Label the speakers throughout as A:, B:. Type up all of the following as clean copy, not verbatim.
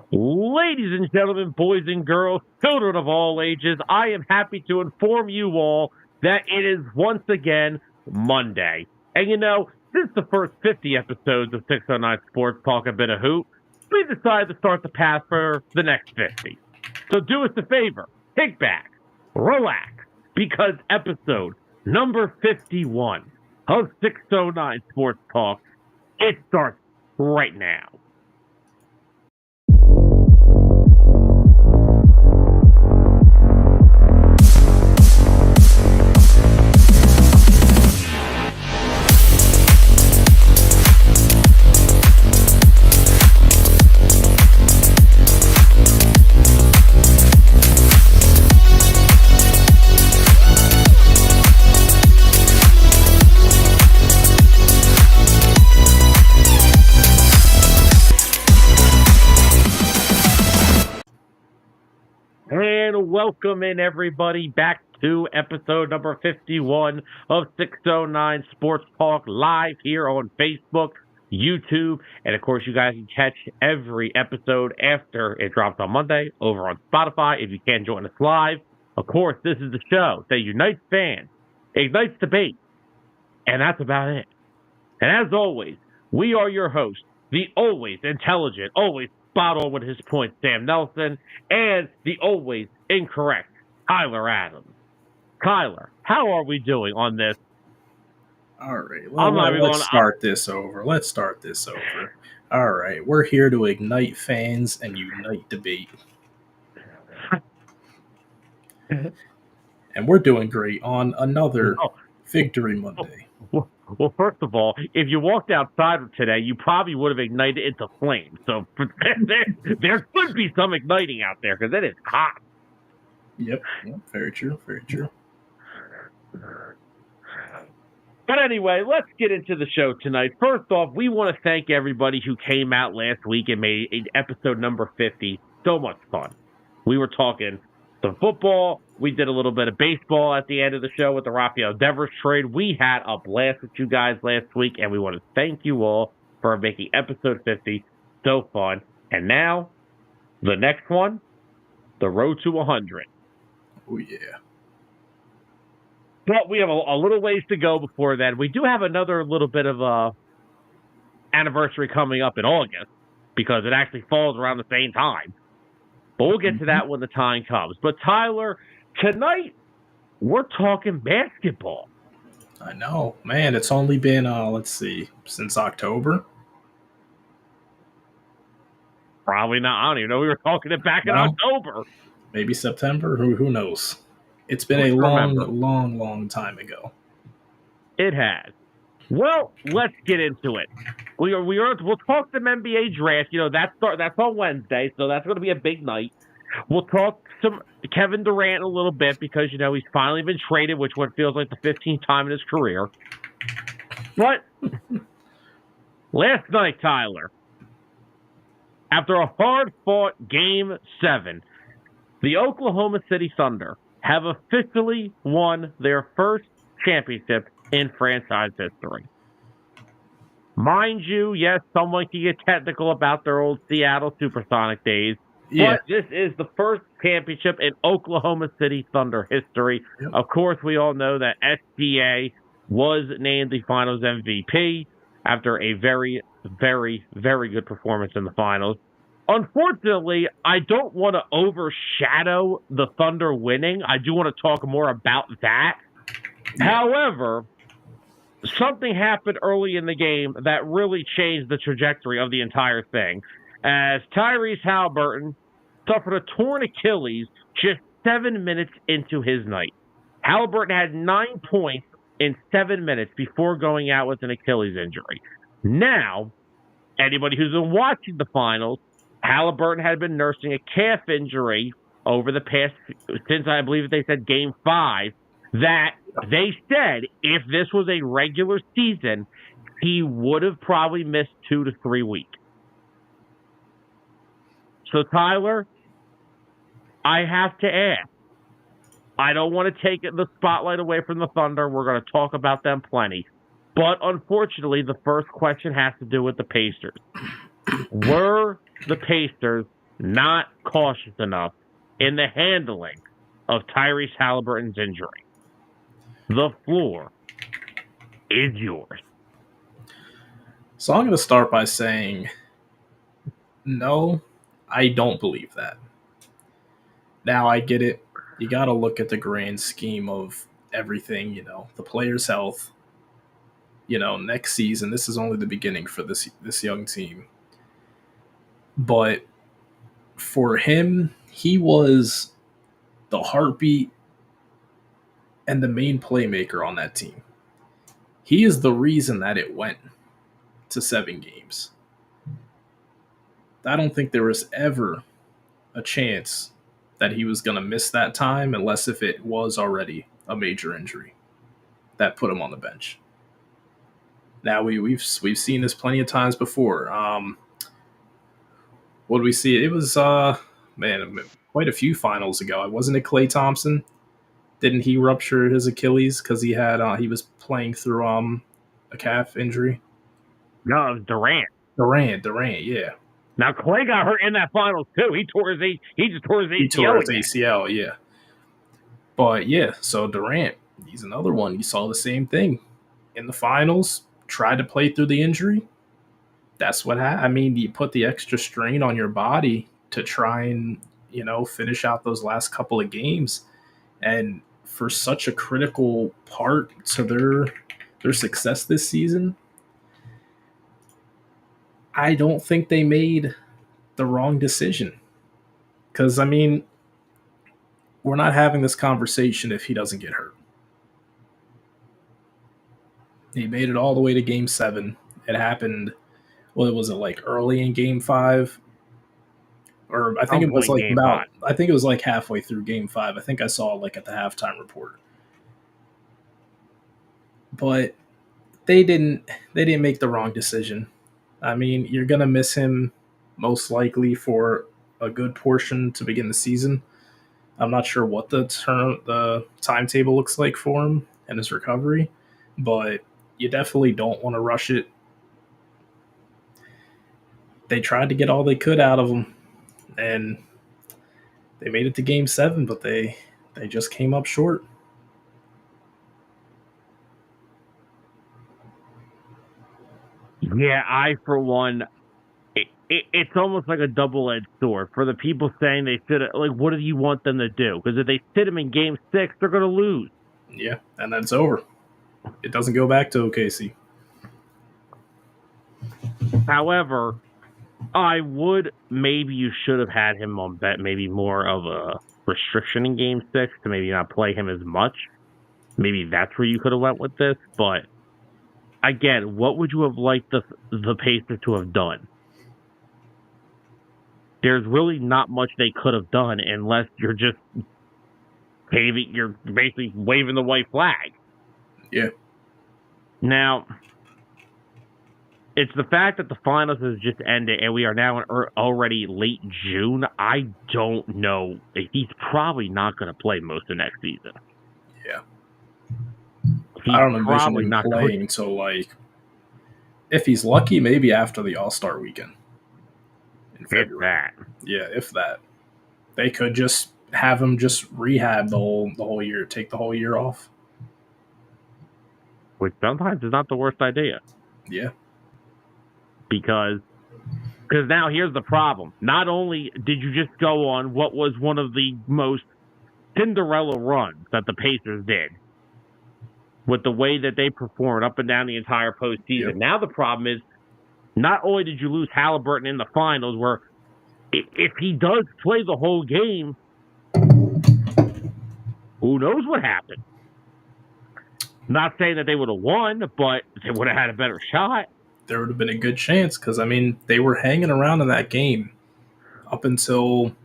A: Ladies and gentlemen, boys and girls, children of all ages, I am happy to inform you all that it is once again Monday. And since the first 50 episodes of 609 Sports Talk a Bit of Hoop, we decided to start the path for the next 50. So do us a favor, kick back, relax, because episode number 51 of 609 Sports Talk, it starts right now. And welcome in, everybody, back to episode number 51 of 609 Sports Talk, live here on Facebook, YouTube, and of course, you guys can catch every episode after it drops on Monday over on Spotify if you can't join us live. Of course, this is the show that unites fans, ignites debate, and that's about it. And as always, we are your hosts, the always intelligent, always spot on with his points, Sam Nelson, and the always incorrect Tyler Adams. Tyler, how are we doing on this?
B: All right, let's start this over. All right, we're here to ignite fans and unite debate. And we're doing great on another Victory Monday.
A: Well, first of all, if you walked outside today, you probably would have ignited into flames. So there could be some igniting out there because it is hot.
B: Yep, very true.
A: But anyway, let's get into the show tonight. First off, we want to thank everybody who came out last week and made episode number 50 so much fun. We were talking some football. We did a little bit of baseball at the end of the show with the Rafael Devers trade. We had a blast with you guys last week, and we want to thank you all for making episode 50 so fun. And now, the next one, the road to 100.
B: Oh, yeah.
A: But we have a little ways to go before then. We do have another little bit of a anniversary coming up in August because it actually falls around the same time. But we'll get to that when the time comes. But Tyler, tonight we're talking basketball.
B: I know, man. It's only been since October.
A: Probably not. I don't even know we were talking it back in October.
B: Maybe September. Who knows? It's been a long time ago.
A: It has. Well, let's get into it. We'll talk some NBA draft. That's on Wednesday, so that's going to be a big night. We'll talk some Kevin Durant a little bit because he's finally been traded, which feels like the 15th time in his career. But last night, Tyler, after a hard-fought Game 7, the Oklahoma City Thunder have officially won their first championship in franchise history. Mind you, yes, someone can get technical about their old Seattle Supersonic days, but this is the first championship in Oklahoma City Thunder history. Yep. Of course, we all know that SGA was named the Finals MVP after a very, very, very good performance in the Finals. Unfortunately, I don't want to overshadow the Thunder winning. I do want to talk more about that. However, something happened early in the game that really changed the trajectory of the entire thing. As Tyrese Haliburton suffered a torn Achilles just 7 minutes into his night. Haliburton had 9 points in 7 minutes before going out with an Achilles injury. Now, anybody who's been watching the finals, Haliburton had been nursing a calf injury over the past, since I believe they said Game 5, that they said if this was a regular season, he would have probably missed 2 to 3 weeks. So, Tyler, I have to ask. I don't want to take the spotlight away from the Thunder. We're going to talk about them plenty. But unfortunately, the first question has to do with the Pacers. Were the Pacers not cautious enough in the handling of Tyrese Halliburton's injury. The floor is yours.
B: So I'm going to start by saying, no, I don't believe that. Now, I get it. You got to look at the grand scheme of everything, the player's health. Next season, this is only the beginning for this young team. But for him, he was the heartbeat and the main playmaker on that team. He is the reason that it went to 7 games. I don't think there was ever a chance that he was going to miss that time unless if it was already a major injury that put him on the bench. Now we've seen this plenty of times before. What did we see? It was quite a few finals ago. Wasn't it Klay Thompson? Didn't he rupture his Achilles because he was playing through a calf injury?
A: No, it was Durant.
B: Durant, yeah.
A: Now Klay got hurt in that finals too. He just tore his ACL.
B: He tore his ACL, yeah. But yeah, so Durant, he's another one. You saw the same thing in the finals. Tried to play through the injury. That's what happened. I mean, you put the extra strain on your body to try and finish out those last couple of games, and for such a critical part to their success this season, I don't think they made the wrong decision. Because, I mean, we're not having this conversation if he doesn't get hurt. He made it all the way to Game 7. It happened, what was it, like early in Game 5? Or I think it was like I think it was like halfway through Game 5. I think I saw like at the halftime report. But they didn't make the wrong decision. I mean, you're going to miss him most likely for a good portion to begin the season. I'm not sure what the timetable looks like for him and his recovery, but you definitely don't want to rush it. They tried to get all they could out of him, and they made it to Game 7, but they just came up short.
A: Yeah, I, for one, it's almost like a double-edged sword for the people saying they should have. Like, what do you want them to do? Because if they sit him in Game 6, they're going to lose.
B: Yeah, and that's over. It doesn't go back to OKC.
A: However, maybe you should have had him on bet, maybe more of a restriction in Game 6 to maybe not play him as much. Maybe that's where you could have went with this. But again, what would you have liked the Pacers to have done? There's really not much they could have done unless you're just you're basically waving the white flag.
B: Yeah.
A: Now, it's the fact that the finals has just ended and we are now in already late June. I don't know. He's probably not going to play most of next season.
B: Yeah. I don't envision him playing until, like, if he's lucky, maybe after the All-Star weekend.
A: If that.
B: Yeah, if that. They could just have him just rehab the whole year, take the whole year off.
A: Which sometimes is not the worst idea.
B: Yeah.
A: Because now here's the problem. Not only did you just go on what was one of the most Cinderella runs that the Pacers did, with the way that they performed up and down the entire postseason. Yep. Now the problem is, not only did you lose Halliburton in the finals, where if he does play the whole game, who knows what happened? Not saying that they would have won, but they would have had a better shot.
B: There would have been a good chance because, I mean, they were hanging around in that game up until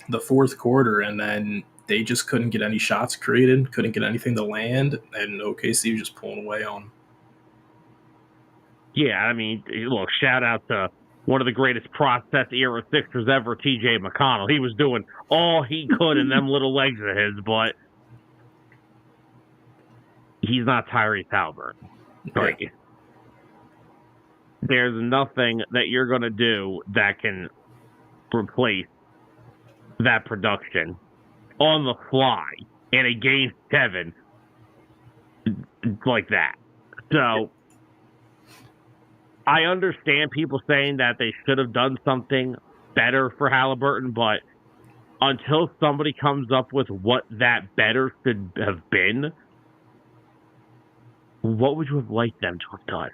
B: the fourth quarter, and then they just couldn't get any shots created, couldn't get anything to land, and OKC was just pulling away on them.
A: Yeah, I mean, look, shout out to one of the greatest process era Sixers ever, TJ McConnell. He was doing all he could in them little legs of his, but he's not Tyrese Halliburton. Like, there's nothing that you're going to do that can replace that production on the fly in a game 7 like that. So I understand people saying that they should have done something better for Halliburton, but until somebody comes up with what that better should have been, what would you have liked them to have done?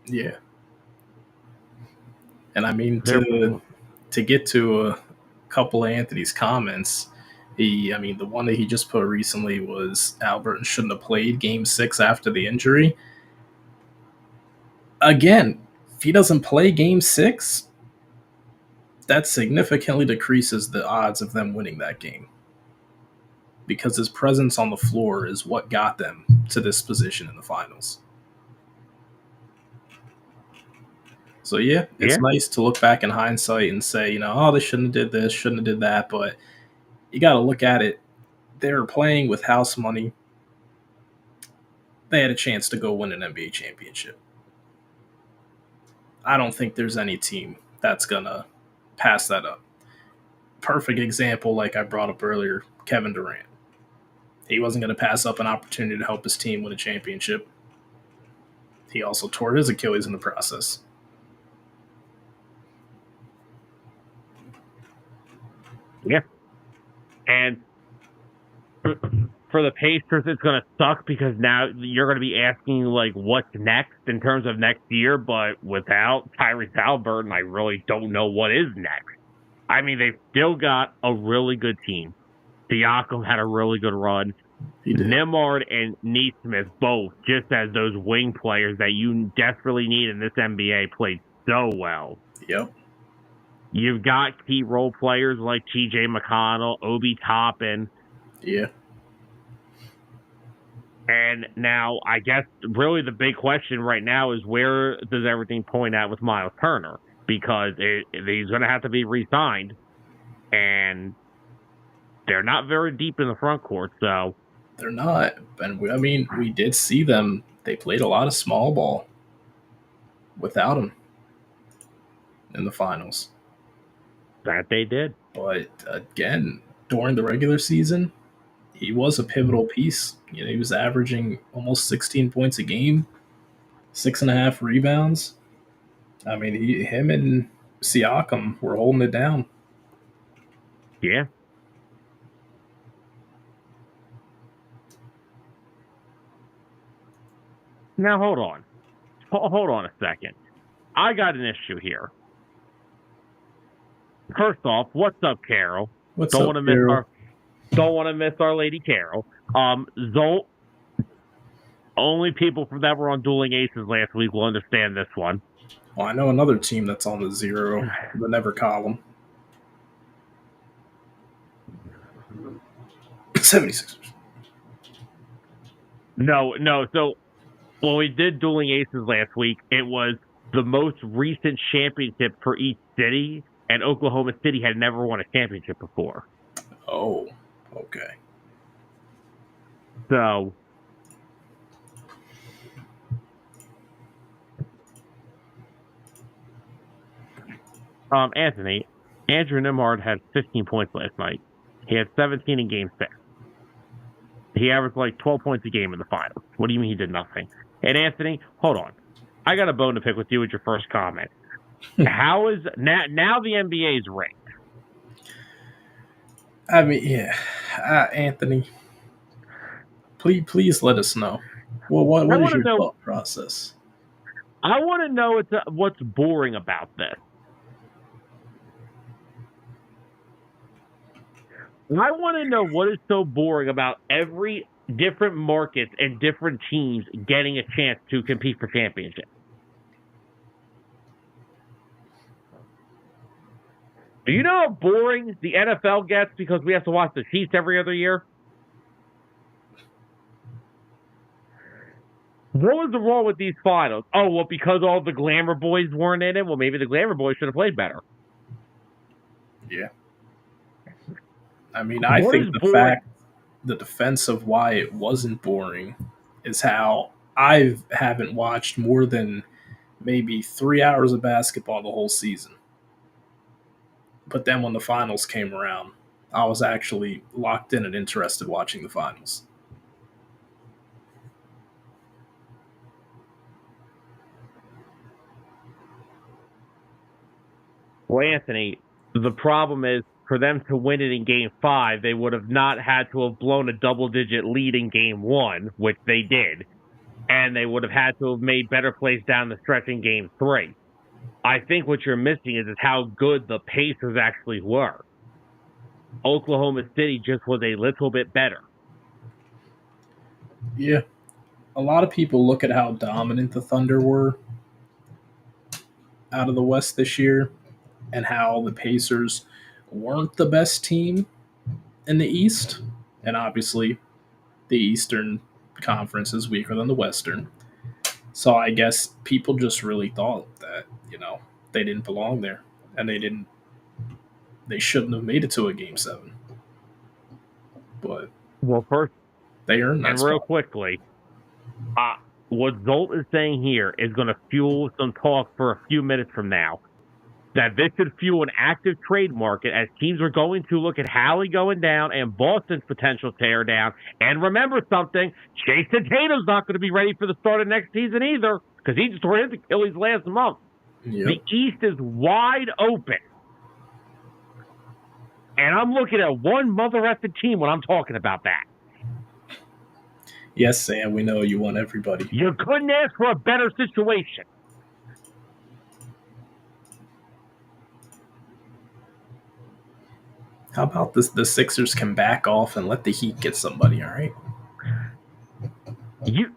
B: Yeah. And I mean, to get to a couple of Anthony's comments, the one that he just put recently was Halliburton shouldn't have played Game 6 after the injury. Again, if he doesn't play Game 6, that significantly decreases the odds of them winning that game. Because his presence on the floor is what got them to this position in the finals. So yeah, it's nice to look back in hindsight and say, oh, they shouldn't have did this, shouldn't have did that, but you got to look at it. They're playing with house money. They had a chance to go win an NBA championship. I don't think there's any team that's going to pass that up. Perfect example, like I brought up earlier, Kevin Durant. He wasn't going to pass up an opportunity to help his team win a championship. He also tore his Achilles in the process.
A: Yeah. And for the Pacers, it's going to suck because now you're going to be asking, like, what's next in terms of next year. But without Tyrese Halliburton, I really don't know what is next. I mean, they've still got a really good team. Siakam had a really good run. Nembhard and Nesmith both, just as those wing players that you desperately need in this NBA, played so well.
B: Yep.
A: You've got key role players like T.J. McConnell, Obi Toppin.
B: Yeah.
A: And now, I guess, really the big question right now is where does everything point at with Miles Turner? Because he's going to have to be re-signed. And they're not very deep in the front court, so...
B: They're not. And we did see them. They played a lot of small ball without him in the finals.
A: That they did.
B: But again, during the regular season, he was a pivotal piece. He was averaging almost 16 points a game, 6.5 rebounds. I mean, him and Siakam were holding it down.
A: Yeah. Now, hold on. Hold on a second. I got an issue here. First off, what's up, Carol? Don't want to miss our lady Carol. Zolt. Only people that were on Dueling Aces last week will understand this one.
B: Well, I know another team that's on the zero, the never column. 76ers.
A: No. So when we did Dueling Aces last week, it was the most recent championship for each city, and Oklahoma City had never won a championship before.
B: Oh, okay.
A: So, Anthony, Andrew Nembhard had 15 points last night. He had 17 in Game 6. He averaged like 12 points a game in the finals. What do you mean he did nothing? And Anthony, hold on. I got a bone to pick with you with your first comment. How is now the NBA is ranked?
B: I mean, yeah, Anthony, please let us know. Well, what is your thought process?
A: I want to know what's boring about this. I want to know what is so boring about every different markets and different teams getting a chance to compete for championships. Do you know how boring the NFL gets because we have to watch the Chiefs every other year? What was the wrong with these finals? Oh, well, because all the glamour boys weren't in it? Well, maybe the glamour boys should have played better.
B: Yeah. I mean, I think the defense of why it wasn't boring is how I haven't watched more than maybe 3 hours of basketball the whole season. But then when the finals came around, I was actually locked in and interested watching the finals.
A: Well, Anthony, the problem is for them to win it in Game 5, they would have not had to have blown a double-digit lead in Game 1, which they did, and they would have had to have made better plays down the stretch in Game 3. I think what you're missing is how good the Pacers actually were. Oklahoma City just was a little bit better.
B: Yeah. A lot of people look at how dominant the Thunder were out of the West this year and how the Pacers weren't the best team in the East. And obviously, the Eastern Conference is weaker than the Western. So I guess people just really thought that, they didn't belong there and they shouldn't have made it to a Game 7. But
A: first,
B: they earned that.
A: And real quickly, what Zolt is saying here is going to fuel some talk for a few minutes from now. That this should fuel an active trade market as teams are going to look at Hallie going down and Boston's potential tear down. And remember something, Jason Tatum's not going to be ready for the start of next season either because he just tore his Achilles last month.
B: Yep.
A: The East is wide open. And I'm looking at one mother-effing team when I'm talking about that.
B: Yes, Sam, we know you want everybody.
A: You couldn't ask for a better situation.
B: How about this? The Sixers can back off and let the Heat get somebody, all right?
A: You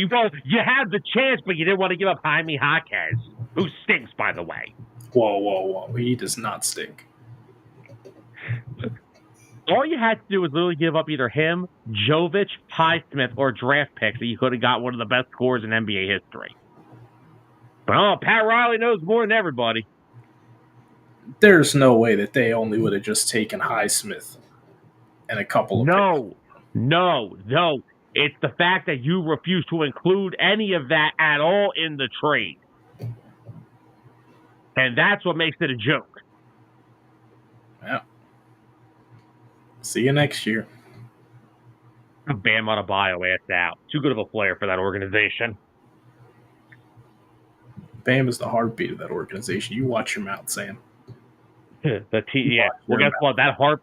A: had the chance, but you didn't want to give up Jaime Jaquez, who stinks, by the way.
B: Whoa. He does not stink.
A: All you had to do was literally give up either him, Jovic, Highsmith, or draft picks, and you could have got one of the best scorers in NBA history. But Pat Riley knows more than everybody.
B: There's no way that they only would have just taken Highsmith and a couple of
A: No. It's the fact that you refuse to include any of that at all in the trade. And that's what makes it a joke.
B: Yeah. See you next year.
A: Bam Adebayo ass out. Too good of a player for that organization.
B: Bam is the heartbeat of that organization. You watch your mouth, Sam.
A: Well, guess what? The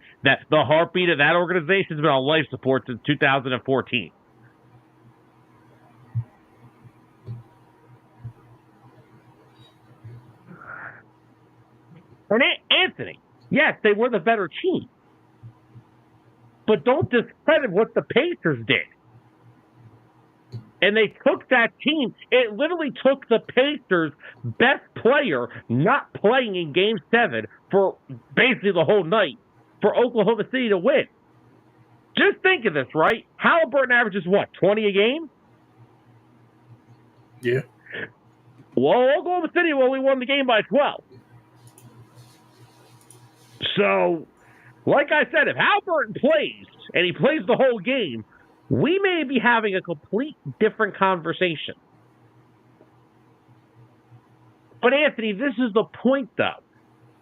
A: heartbeat of that organization has been on life support since 2014. And Anthony, yes, they were the better team. But don't discredit what the Pacers did. And they took that team. It literally took the Pacers' best player not playing in Game 7 for basically the whole night for Oklahoma City to win. Just think of this, right? Halliburton averages what, 20 a game?
B: Yeah.
A: Well, Oklahoma City only won the game by 12. So, like I said, if Halliburton plays, and he plays the whole game, we may be having a complete different conversation. But, Anthony, this is the point, though.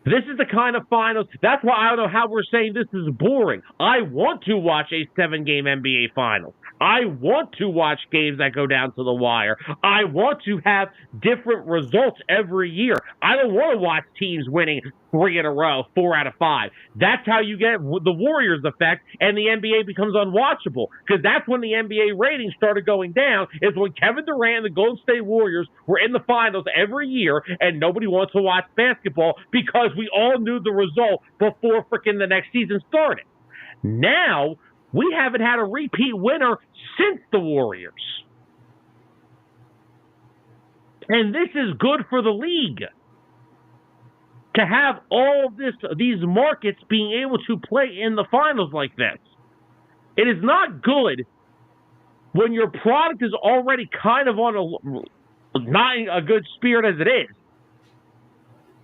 A: This is the kind of finals. That's why I don't know how we're saying this is boring. I want to watch a 7-game NBA final. I want to watch games that go down to the wire. I want to have different results every year. I don't want to watch teams winning 3 in a row, 4 out of 5. That's how you get the Warriors effect, and the NBA becomes unwatchable. Because that's when the NBA ratings started going down, is when Kevin Durant and the Golden State Warriors were in the finals every year, and nobody wanted to watch basketball because we all knew the result before freaking the next season started. Now, we haven't had a repeat winner since the Warriors. And this is good for the league. To have all of these markets being able to play in the finals like this. It is not good when your product is already kind of on not a good spirit as it is.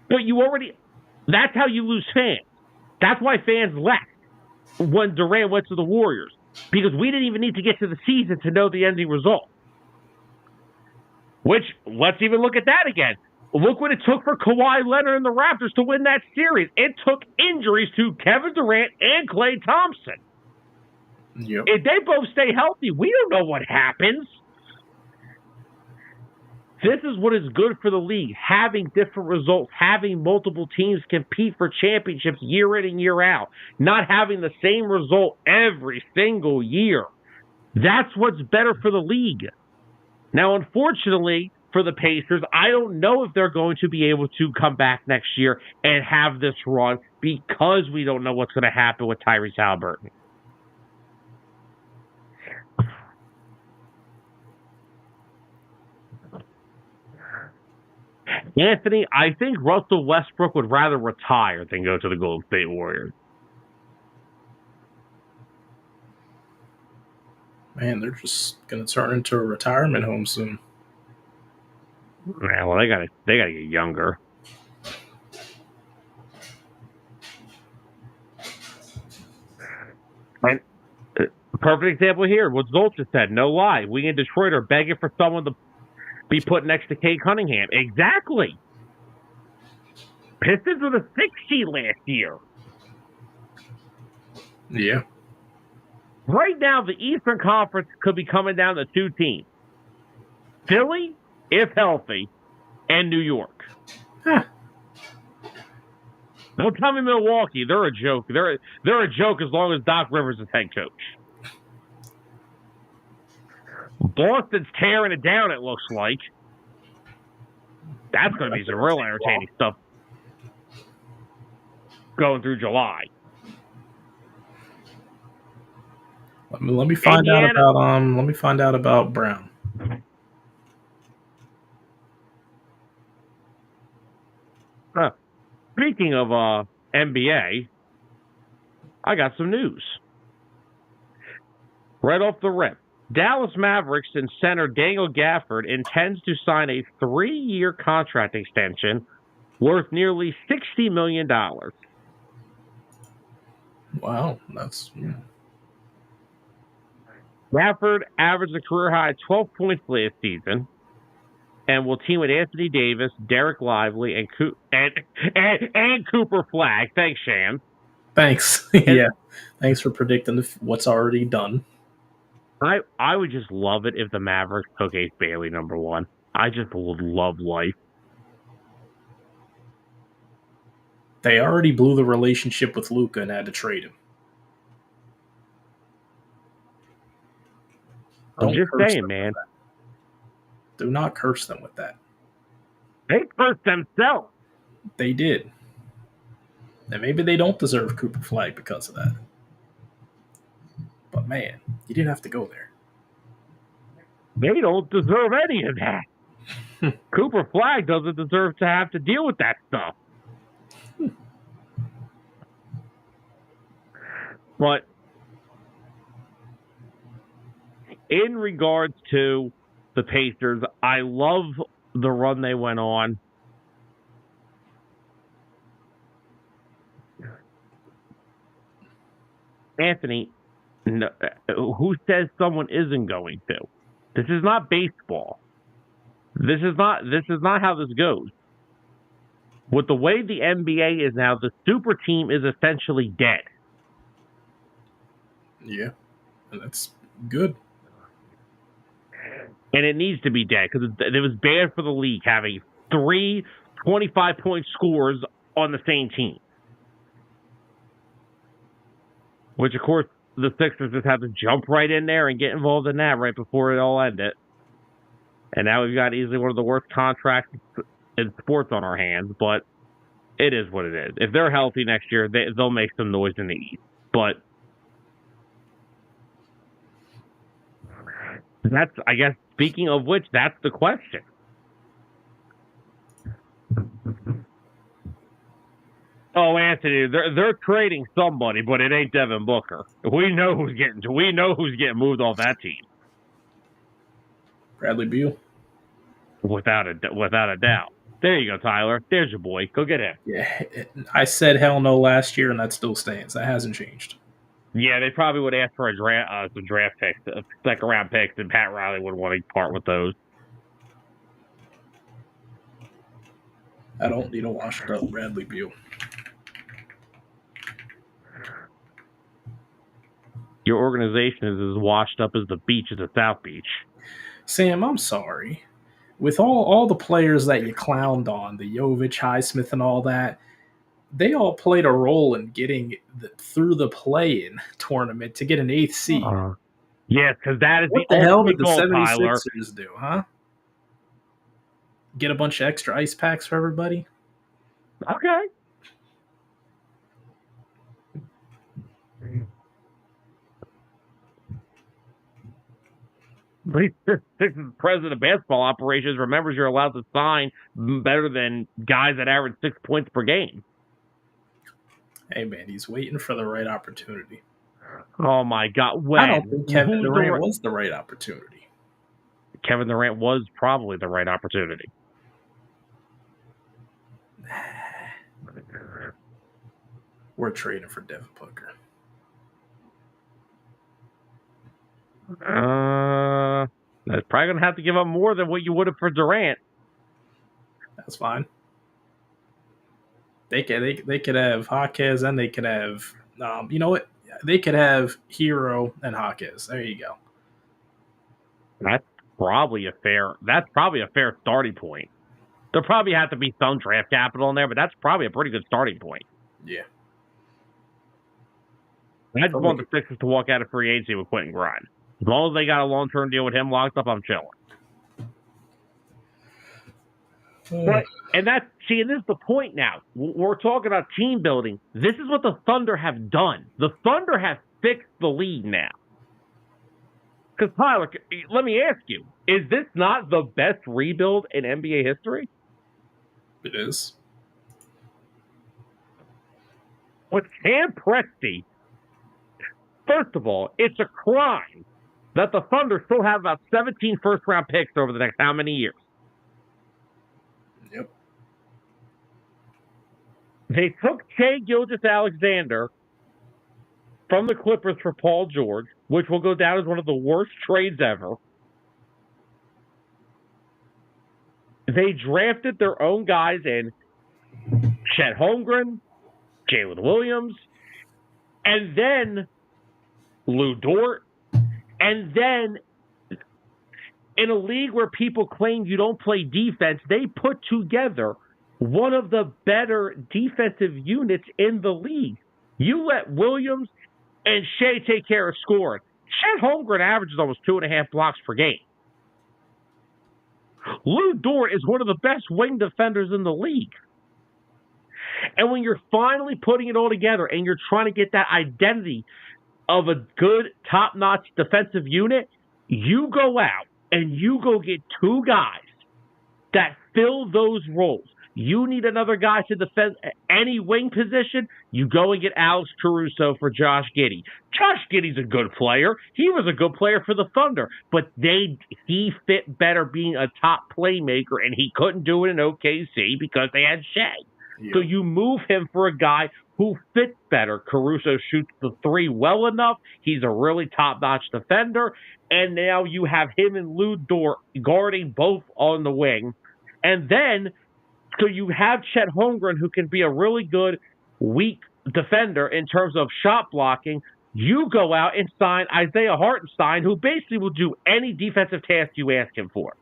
A: But that's how you lose fans. That's why fans left when Durant went to the Warriors. Because we didn't even need to get to the season to know the ending result. Which, let's even look at that again. Look what it took for Kawhi Leonard and the Raptors to win that series. It took injuries to Kevin Durant and Klay Thompson.
B: Yep.
A: If they both stay healthy, we don't know what happens. This is what is good for the league, having different results, having multiple teams compete for championships year in and year out, not having the same result every single year. That's what's better for the league. Now, unfortunately, for the Pacers, I don't know if they're going to be able to come back next year and have this run because we don't know what's going to happen with Tyrese Haliburton. Anthony, I think Russell Westbrook would rather retire than go to the Golden State Warriors.
B: Man, they're just going to turn into a retirement home soon.
A: Yeah, well, they got to get younger. And perfect example here. What Zolt just said. No lie. We in Detroit are begging for someone to be put next to Cade Cunningham. Exactly. Pistons were the 6th seed last year.
B: Yeah.
A: Right now, the Eastern Conference could be coming down to 2 teams. Philly, if healthy, and New York.
B: Huh.
A: Don't tell me Milwaukee. They're a joke. They're a joke as long as Doc Rivers is head coach. Boston's tearing it down, it looks like. That's going to be some real entertaining stuff going through July.
B: Let me find out about Brown.
A: Speaking of NBA, I got some news. Right off the rip. Dallas Mavericks and center Daniel Gafford intends to sign a 3-year contract extension worth nearly $60 million.
B: Wow, that's... Yeah.
A: Gafford averaged a career-high 12 points last season and will team with Anthony Davis, Derek Lively, and Cooper Flagg. Thanks, Shan.
B: Thanks. Yeah. Thanks for predicting what's already done.
A: I would just love it if the Mavericks took Ace Bailey number 1. I just would love life.
B: They already blew the relationship with Luka and had to trade him.
A: I'm just saying, man.
B: Do not curse them with that.
A: They cursed themselves.
B: They did. And maybe they don't deserve Cooper Flagg because of that. But man, you didn't have to go there.
A: They don't deserve any of that. Cooper Flagg doesn't deserve to have to deal with that stuff. But in regards to the Pacers, I love the run they went on. Anthony, no, who says someone isn't going to? This is not baseball. This is not how this goes. With the way the NBA is now, the super team is essentially dead.
B: Yeah, and that's good.
A: And it needs to be dead because it was bad for the league having 3 25-point scores on the same team. Which, of course, the Sixers just have to jump right in there and get involved in that right before it all ended. And now we've got easily one of the worst contracts in sports on our hands, but it is what it is. If they're healthy next year, they'll make some noise in the East. But that's, I guess, speaking of which, that's the question. Oh, Anthony, they're trading somebody, but it ain't Devin Booker. We know who's getting moved off that team.
B: Bradley Beal.
A: Without a doubt. There you go, Tyler. There's your boy. Go get him.
B: Yeah, I said hell no last year, and that still stands. That hasn't changed.
A: Yeah, they probably would ask for some draft picks, second-round picks, and Pat Riley would want to part with those.
B: I don't need a washed up Bradley Beal.
A: Your organization is as washed up as the beach is at South Beach.
B: Sam, I'm sorry. With all the players that you clowned on, the Jovic, Highsmith, and all that, they all played a role in getting through the play-in tournament to get an 8th seed.
A: Yes, because that is
B: What
A: the
B: the hell did
A: ultimate
B: the
A: goal,
B: 76ers
A: Tyler.
B: do, huh? Get a bunch of extra ice packs for everybody?
A: Okay. At least the president of basketball operations remembers you're allowed to sign better than guys that average 6 points per game.
B: Hey, man, he's waiting for the right opportunity.
A: Oh, my God. When?
B: I don't think Kevin Durant was the right opportunity.
A: Kevin Durant was probably the right opportunity.
B: We're trading for Devin Booker.
A: That's probably going to have to give up more than what you would have for Durant.
B: That's fine. They could have Hawkes and they could have you know what? They could have Hero and Hawkes. There you go.
A: That's probably a fair starting point. There'll probably have to be some draft capital in there, but that's probably a pretty good starting point.
B: Yeah.
A: I just want the Sixers to walk out of free agency with Quentin Grimes. As long as they got a long-term deal with him locked up, I'm chilling. But, and this is the point now. We're talking about team building. This is what the Thunder have done. The Thunder have fixed the league now. Because, Tyler, let me ask you, is this not the best rebuild in NBA history?
B: It is.
A: With Sam Presti, first of all, it's a crime that the Thunder still have about 17 first-round picks over the next how many years?
B: Yep.
A: They took Shai Gilgeous-Alexander from the Clippers for Paul George, which will go down as one of the worst trades ever. They drafted their own guys in Chet Holmgren, Jalen Williams, and then Lou Dort, and then in a league where people claim you don't play defense, they put together one of the better defensive units in the league. You let Williams and Shea take care of scoring. Chet Holmgren averages almost 2.5 blocks per game. Lou Dort is one of the best wing defenders in the league. And when you're finally putting it all together and you're trying to get that identity of a good, top-notch defensive unit, you go out and you go get two guys that fill those roles. You need another guy to defend any wing position, you go and get Alex Caruso for Josh Giddey. Josh Giddey's a good player. He was a good player for the Thunder, but he fit better being a top playmaker, and he couldn't do it in OKC because they had Shea. Yep. So you move him for a guy who fits better. Caruso shoots the three well enough. He's a really top-notch defender. And now you have him and Lou Dort guarding both on the wing. And then, so you have Chet Holmgren, who can be a really good, weak defender in terms of shot blocking. You go out and sign Isaiah Hartenstein, who basically will do any defensive task you ask him for.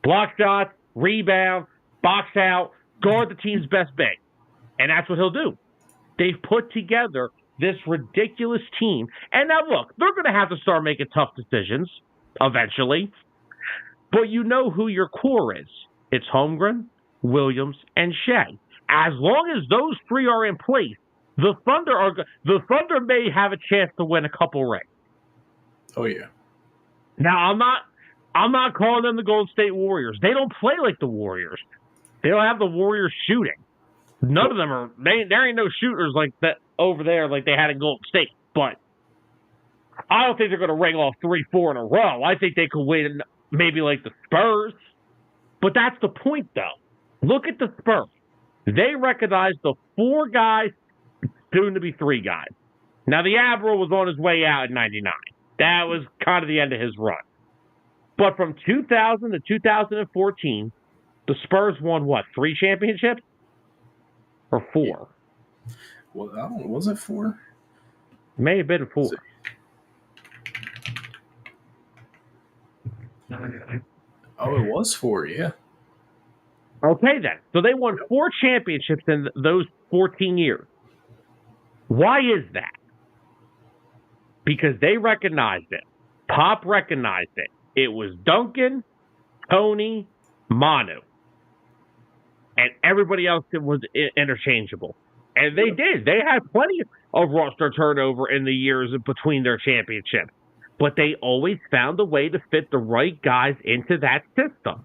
A: Block shots, rebound, box out, guard the team's best big. And that's what he'll do. They've put together this ridiculous team. And now, look, they're going to have to start making tough decisions eventually. But you know who your core is. It's Holmgren, Williams, and Shea. As long as those three are in place, the Thunder may have a chance to win a couple rings.
B: Oh, yeah.
A: Now, I'm not calling them the Golden State Warriors. They don't play like the Warriors. They don't have the Warriors shooting. None of them are. There ain't no shooters like that over there like they had in Golden State. But I don't think they're going to ring off 3-4 in a row. I think they could win maybe like the Spurs. But that's the point, though. Look at the Spurs. They recognized the four guys, soon to be three guys. Now, the Admiral was on his way out in 99. That was kind of the end of his run. But from 2000 to 2014, The Spurs won what? 3 championships or 4?
B: Yeah. Well, I don't. Was it 4?
A: May have been 4.
B: Oh, it was 4. Yeah.
A: Okay, then. So they won 4 championships in those 14 years. Why is that? Because they recognized it. Pop recognized it. It was Duncan, Tony, Manu. And everybody else was interchangeable. And they did. They had plenty of roster turnover in the years between their championships. But they always found a way to fit the right guys into that system.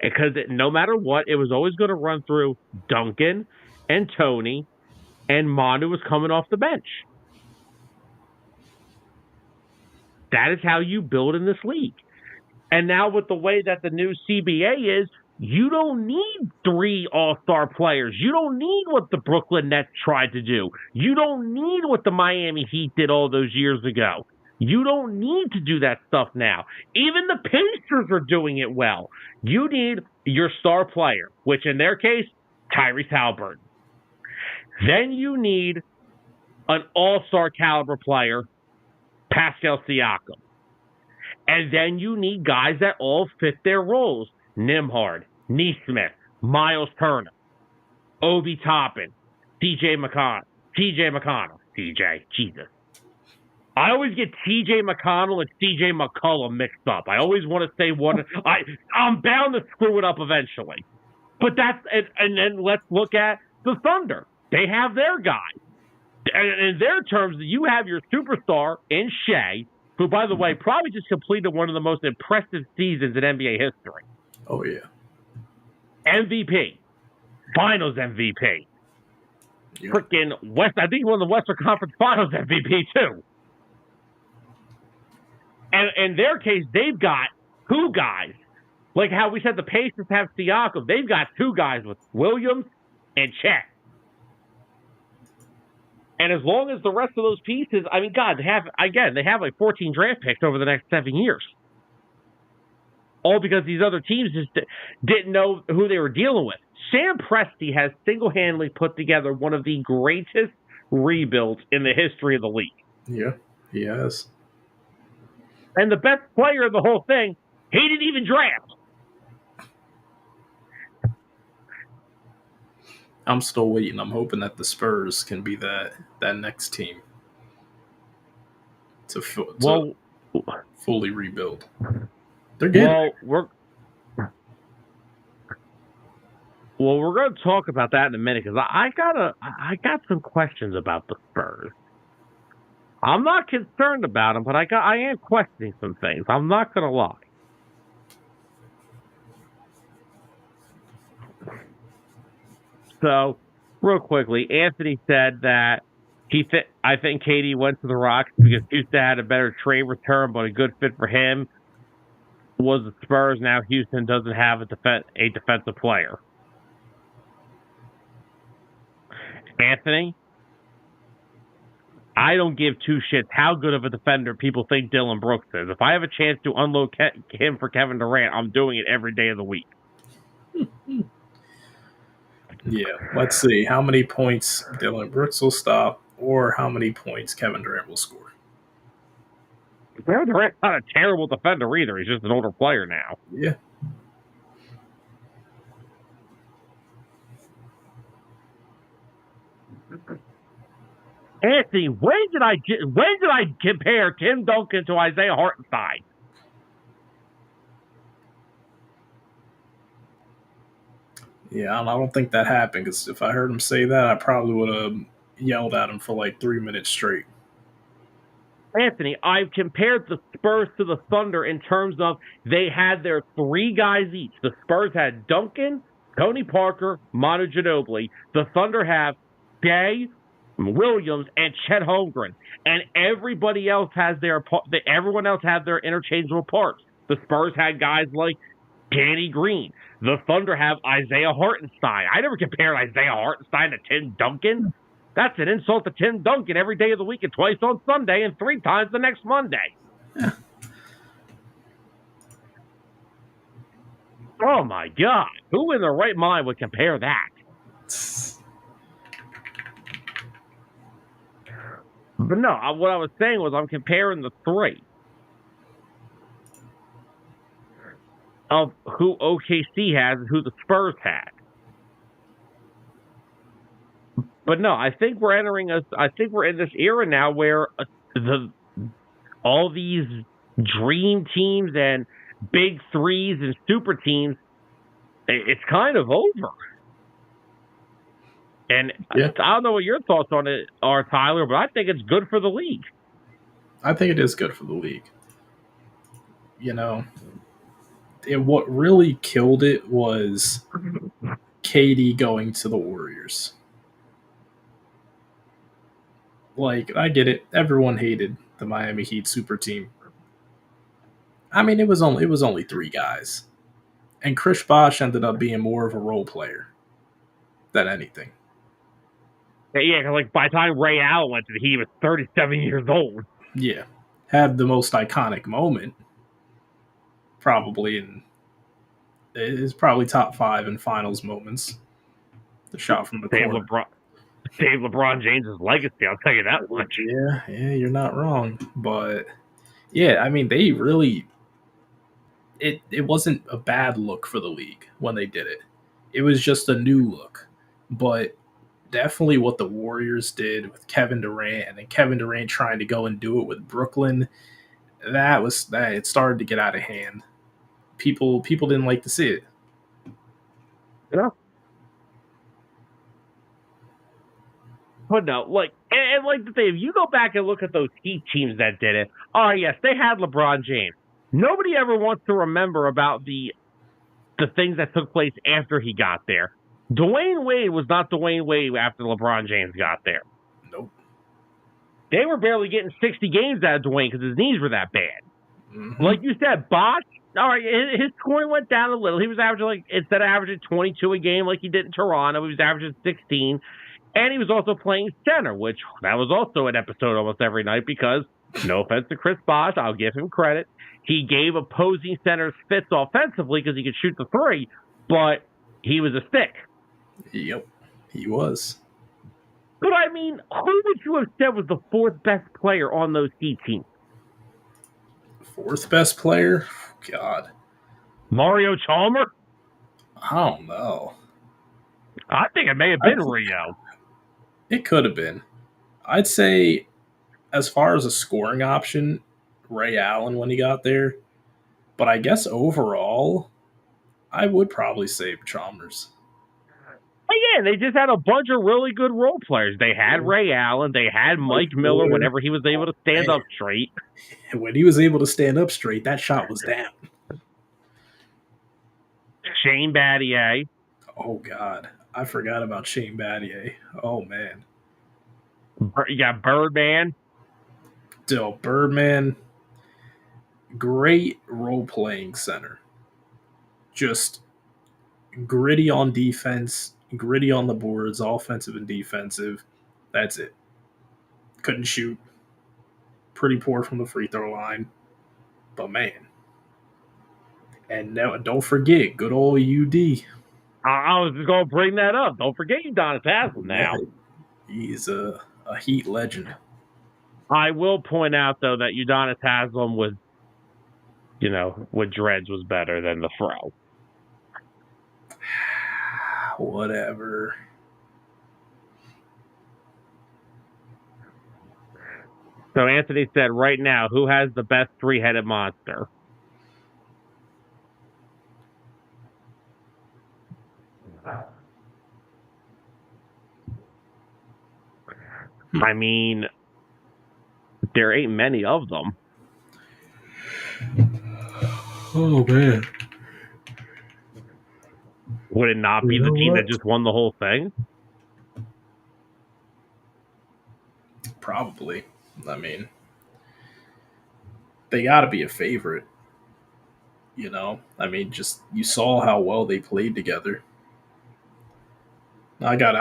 A: Because no matter what, it was always going to run through Duncan and Tony, and Manu was coming off the bench. That is how you build in this league. And now with the way that the new CBA is, you don't need 3 all-star players. You don't need what the Brooklyn Nets tried to do. You don't need what the Miami Heat did all those years ago. You don't need to do that stuff now. Even the Pacers are doing it well. You need your star player, which in their case, Tyrese Halliburton. Then you need an all-star caliber player, Pascal Siakam. And then you need guys that all fit their roles. Nembhard, Neesmith, Miles Turner, Obi Toppin, TJ McConnell. Jesus. I always get TJ McConnell and CJ McCollum mixed up. I always want to say one. I'm bound to screw it up eventually. But and then let's look at the Thunder. They have their guys. And in their terms, you have your superstar in Shea, who, by the way, probably just completed one of the most impressive seasons in NBA history.
B: Oh, yeah.
A: MVP. Finals MVP. Yeah. Freaking West. I think he won the Western Conference Finals MVP, too. And in their case, they've got 2 guys. Like how we said the Pacers have Siakam. They've got 2 guys with Williams and Chet. And as long as the rest of those pieces, I mean, God, they have like 14 draft picks over the next 7 years. All because these other teams just didn't know who they were dealing with. Sam Presti has single-handedly put together one of the greatest rebuilds in the history of the league.
B: Yeah, he has.
A: And the best player of the whole thing, he didn't even draft.
B: I'm still waiting. I'm hoping that the Spurs can be that next team to fully rebuild. They're good.
A: We're going to talk about that in a minute because I got some questions about the Spurs. I'm not concerned about them, but I am questioning some things. I'm not going to lie. So, real quickly, Anthony said that I think KD went to the Rockets because Houston had a better trade return, but a good fit for him was the Spurs. Now Houston doesn't have a defensive player. Anthony, I don't give 2 shits how good of a defender people think Dillon Brooks is. If I have a chance to unload him for Kevin Durant, I'm doing it every day of the week.
B: Yeah, let's see how many points Dillon Brooks will stop or how many points Kevin Durant will score.
A: Kevin Durant's not a terrible defender either. He's just an older player now.
B: Yeah.
A: Anthony, when did I compare Tim Duncan to Isaiah Hartenstein?
B: Yeah, I don't think that happened because if I heard him say that, I probably would have yelled at him for like 3 minutes straight.
A: Anthony, I've compared the Spurs to the Thunder in terms of they had their 3 guys each. The Spurs had Duncan, Tony Parker, Manu Ginobili. The Thunder have Shea, Williams, and Chet Holmgren. And everybody else has everyone else had their interchangeable parts. The Spurs had guys like Danny Green. The Thunder have Isaiah Hartenstein. I never compared Isaiah Hartenstein to Tim Duncan. That's an insult to Tim Duncan every day of the week and twice on Sunday and 3 times the next Monday. Oh my God! Who in their right mind would compare that? But no, what I was saying was I'm comparing the three of who OKC has and who the Spurs had. But no, I think we're in this era now where all these dream teams and big threes and super teams, it's kind of over. And
B: Yeah.
A: I don't know what your thoughts on it are, Tyler, but I think it's good for the league.
B: I think it is good for the league. What really killed it was KD going to the Warriors. Like, I get it. Everyone hated the Miami Heat super team. I mean, it was only three guys, and Chris Bosh ended up being more of a role player than anything.
A: Yeah, like by the time Ray Allen went to the Heat, he was 37 years old.
B: Yeah, had the most iconic moment, probably is probably top 5 in finals moments. The shot from the corner.
A: Save LeBron James's legacy. I'll tell you that much.
B: Yeah, you're not wrong. But yeah, I mean, they really it wasn't a bad look for the league when they did it. It was just a new look, but definitely what the Warriors did with Kevin Durant and then Kevin Durant trying to go and do it with Brooklyn, that it started to get out of hand. People didn't like to see it.
A: You know? But no, like the thing, if you go back and look at those Heat teams that did it, oh yes, they had LeBron James. Nobody ever wants to remember about the things that took place after he got there. Dwayne Wade was not Dwayne Wade after LeBron James got there.
B: Nope.
A: They were barely getting 60 games out of Dwayne because his knees were that bad.
B: Mm-hmm.
A: Like you said, Bosh, all right, his scoring went down a little. He was averaging, instead of averaging 22 a game like he did in Toronto, he was averaging 16. And he was also playing center, which that was also an episode almost every night because, no offense to Chris Bosh, I'll give him credit. He gave opposing centers fits offensively because he could shoot the three, but he was a stick.
B: Yep, he was.
A: But I mean, who would you have said was the fourth best player on those Heat teams?
B: Fourth best player? God.
A: Mario Chalmers?
B: I don't know.
A: I think it may have been Rio.
B: It could have been. I'd say, as far as a scoring option, Ray Allen when he got there. But I guess overall, I would probably say Chalmers.
A: Again, they just had a bunch of really good role players. They had Ray Allen. They had Mike Miller whenever he was able to stand up straight.
B: And when he was able to stand up straight, that shot was down.
A: Shane Battier.
B: Oh, God. I forgot about Shane Battier. Oh, man.
A: You got Birdman.
B: Still, Birdman, great role-playing center. Just gritty on defense, gritty on the boards, offensive and defensive. That's it. Couldn't shoot. Pretty poor from the free throw line. But, man. And now, don't forget, good old UD.
A: I was just going to bring that up. Don't forget Udonis Haslem now.
B: He's a Heat legend.
A: I will point out, though, that Udonis Haslem was, with dreads was better than the fro.
B: Whatever.
A: So Anthony said, right now, who has the best three-headed monster? I mean, there ain't many of them.
B: Oh, man.
A: Would it not be the team that just won the whole thing?
B: Probably. I mean, they got to be a favorite. I mean, just you saw how well they played together. I got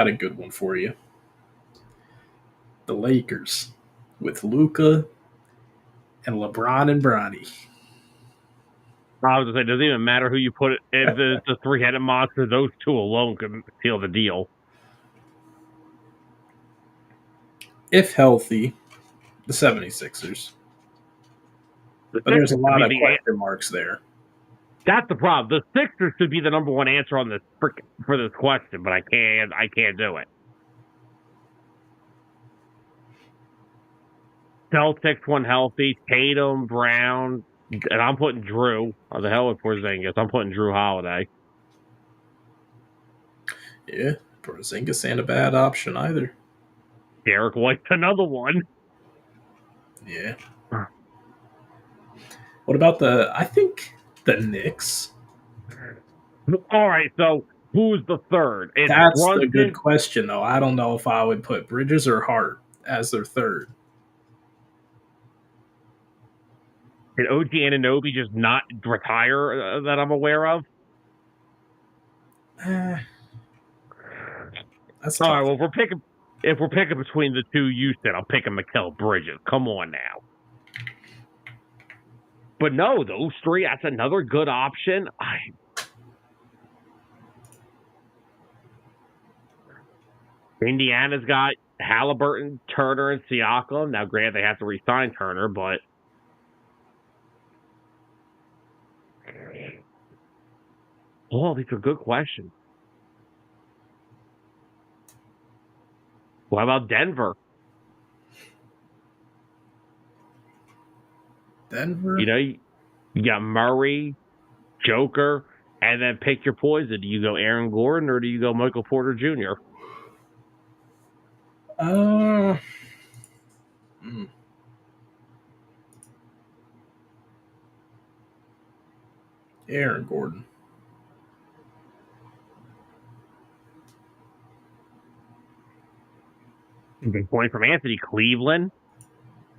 B: a good one for you. The Lakers with Luka and LeBron and Bronny.
A: I was going to say, does it even matter who you put it? If it's a three-headed monster, those two alone can seal the deal.
B: If healthy, the 76ers. But there's a lot of question marks there.
A: That's the problem. The Sixers should be the number one answer on this for this question, but I can't do it. Celtics one healthy, Tatum, Brown, and I'm putting Drew. Oh, the hell with Porzingis. I'm putting Drew Holiday.
B: Yeah, Porzingis ain't a bad option either.
A: Derek White's another one.
B: Yeah. What about I think the Knicks?
A: All right, so who's the third?
B: That's a good question, though. I don't know if I would put Bridges or Hart as their third.
A: Did OG Anunoby just not retire that I'm aware of?
B: That's
A: all right. Well, if we're picking between the two you said, I'm picking Mikal Bridges. Come on now. But no, those three, that's another good option. Indiana's got Halliburton, Turner, and Siakam. Now, granted, they have to re-sign Turner, but these are good questions. What about Denver?
B: Denver?
A: You got Murray, Joker, and then pick your poison. Do you go Aaron Gordon or do you go Michael Porter Jr.?
B: Aaron Gordon.
A: Good point from Anthony. Cleveland,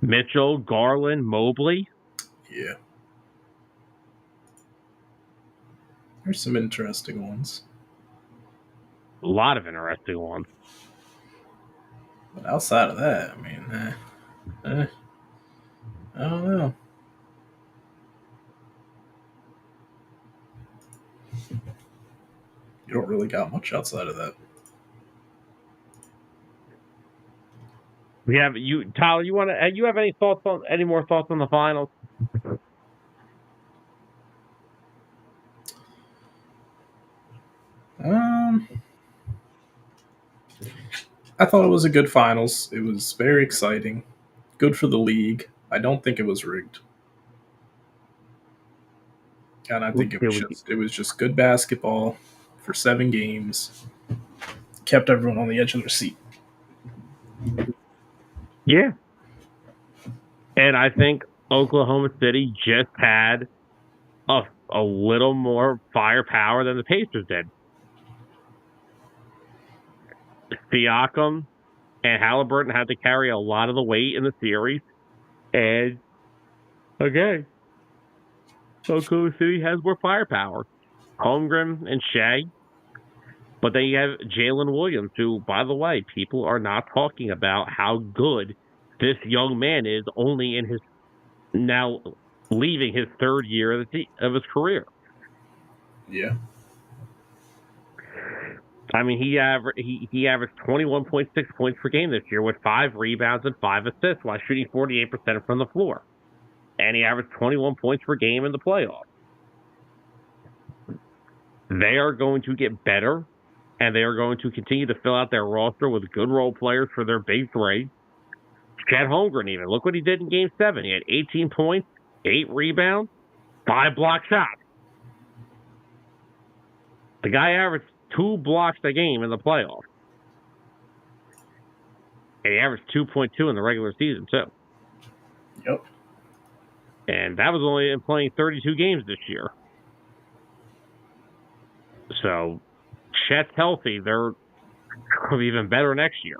A: Mitchell, Garland, Mobley.
B: Yeah. There's some interesting ones.
A: A lot of interesting ones.
B: But outside of that, I mean, I don't know. You don't really got much outside of that.
A: We have Tyler. You have any more thoughts on the finals?
B: I thought it was a good finals. It was very exciting. Good for the league. I don't think it was rigged. And I think it was just good basketball for 7 games. Kept everyone on the edge of their seat.
A: Yeah. And I think Oklahoma City just had a little more firepower than the Pacers did. Siakam and Halliburton had to carry a lot of the weight in the series. And, okay, Oklahoma City has more firepower. Holmgren and Shea. But then you have Jalen Williams, who, by the way, people are not talking about how good this young man is only in his now leaving his third year of his career.
B: Yeah.
A: I mean, he averaged 21.6 points per game this year with 5 rebounds and 5 assists while shooting 48% from the floor. And he averaged 21 points per game in the playoffs. They are going to get better, and they are going to continue to fill out their roster with good role players for their big three. Chet Holmgren even. Look what he did in Game 7. He had 18 points, 8 rebounds, 5 block shots. The guy averaged 2 blocks a game in the playoffs. And he averaged 2.2 in the regular season, too.
B: Yep.
A: And that was only in playing 32 games this year. So, Chet's healthy. They're going to be even better next year.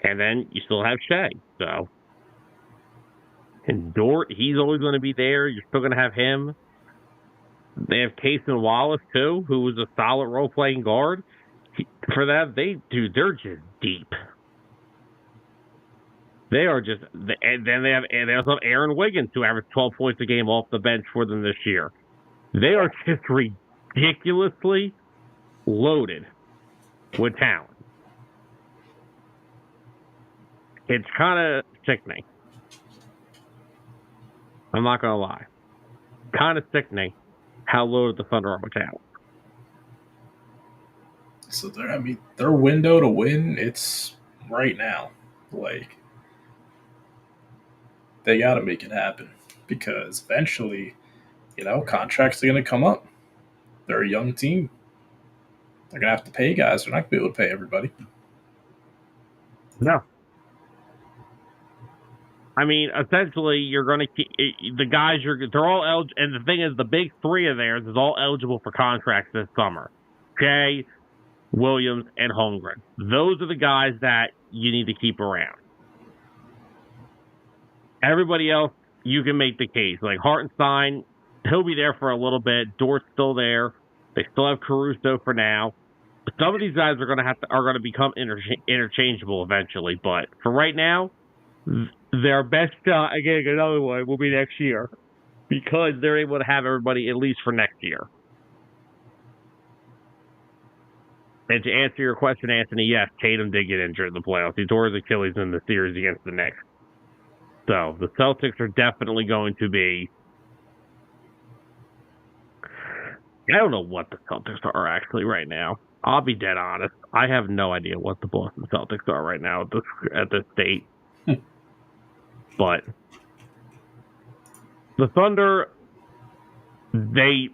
A: And then you still have Shea. So, and Dort, he's always going to be there. You're still going to have him. They have Cason Wallace, too, who was a solid role-playing guard. For that, they're just deep. They are just, and then they also have Aaron Wiggins, who averaged 12 points a game off the bench for them this year. They are just ridiculously loaded with talent. It's kind of sickening. I'm not going to lie. Kind of sickening how loaded the Thunder are with talent.
B: So their window to win, it's right now. Like, they got to make it happen because eventually, contracts are going to come up. They're a young team. They're going to have to pay guys. They're not going to be able to pay everybody.
A: No. I mean, essentially, you're going to keep the guys. They're all eligible, and the thing is, the big three of theirs is all eligible for contracts this summer. Jay, Williams, and Holmgren. Those are the guys that you need to keep around. Everybody else, you can make the case. Like Hartenstein, he'll be there for a little bit. Dort's still there. They still have Caruso for now. Some of these guys are going to become interchangeable eventually, but for right now, their best shot again, another one will be next year because they're able to have everybody at least for next year. And to answer your question, Anthony, yes, Tatum did get injured in the playoffs. He tore his Achilles in the series against the Knicks. So the Celtics are definitely going to be. I don't know what the Celtics are actually right now. I'll be dead honest. I have no idea what the Boston Celtics are right now at this state. But the Thunder, they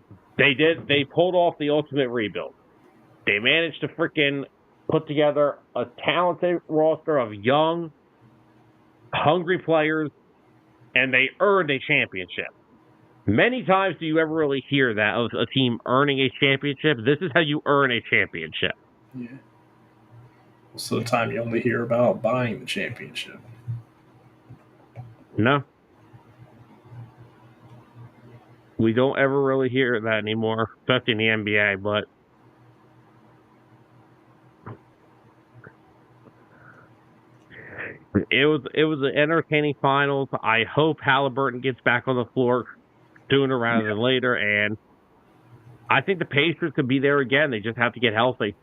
A: pulled off the ultimate rebuild. They managed to freaking put together a talented roster of young, hungry players, and they earned a championship. Many times do you ever really hear that of a team earning a championship? This is how you earn a championship.
B: Yeah. Most of the time you only hear about buying the championship.
A: No. We don't ever really hear that anymore, especially in the NBA, but it was an entertaining finals. I hope Halliburton gets back on the floor sooner rather than later, and I think the Pacers could be there again. They just have to get healthy.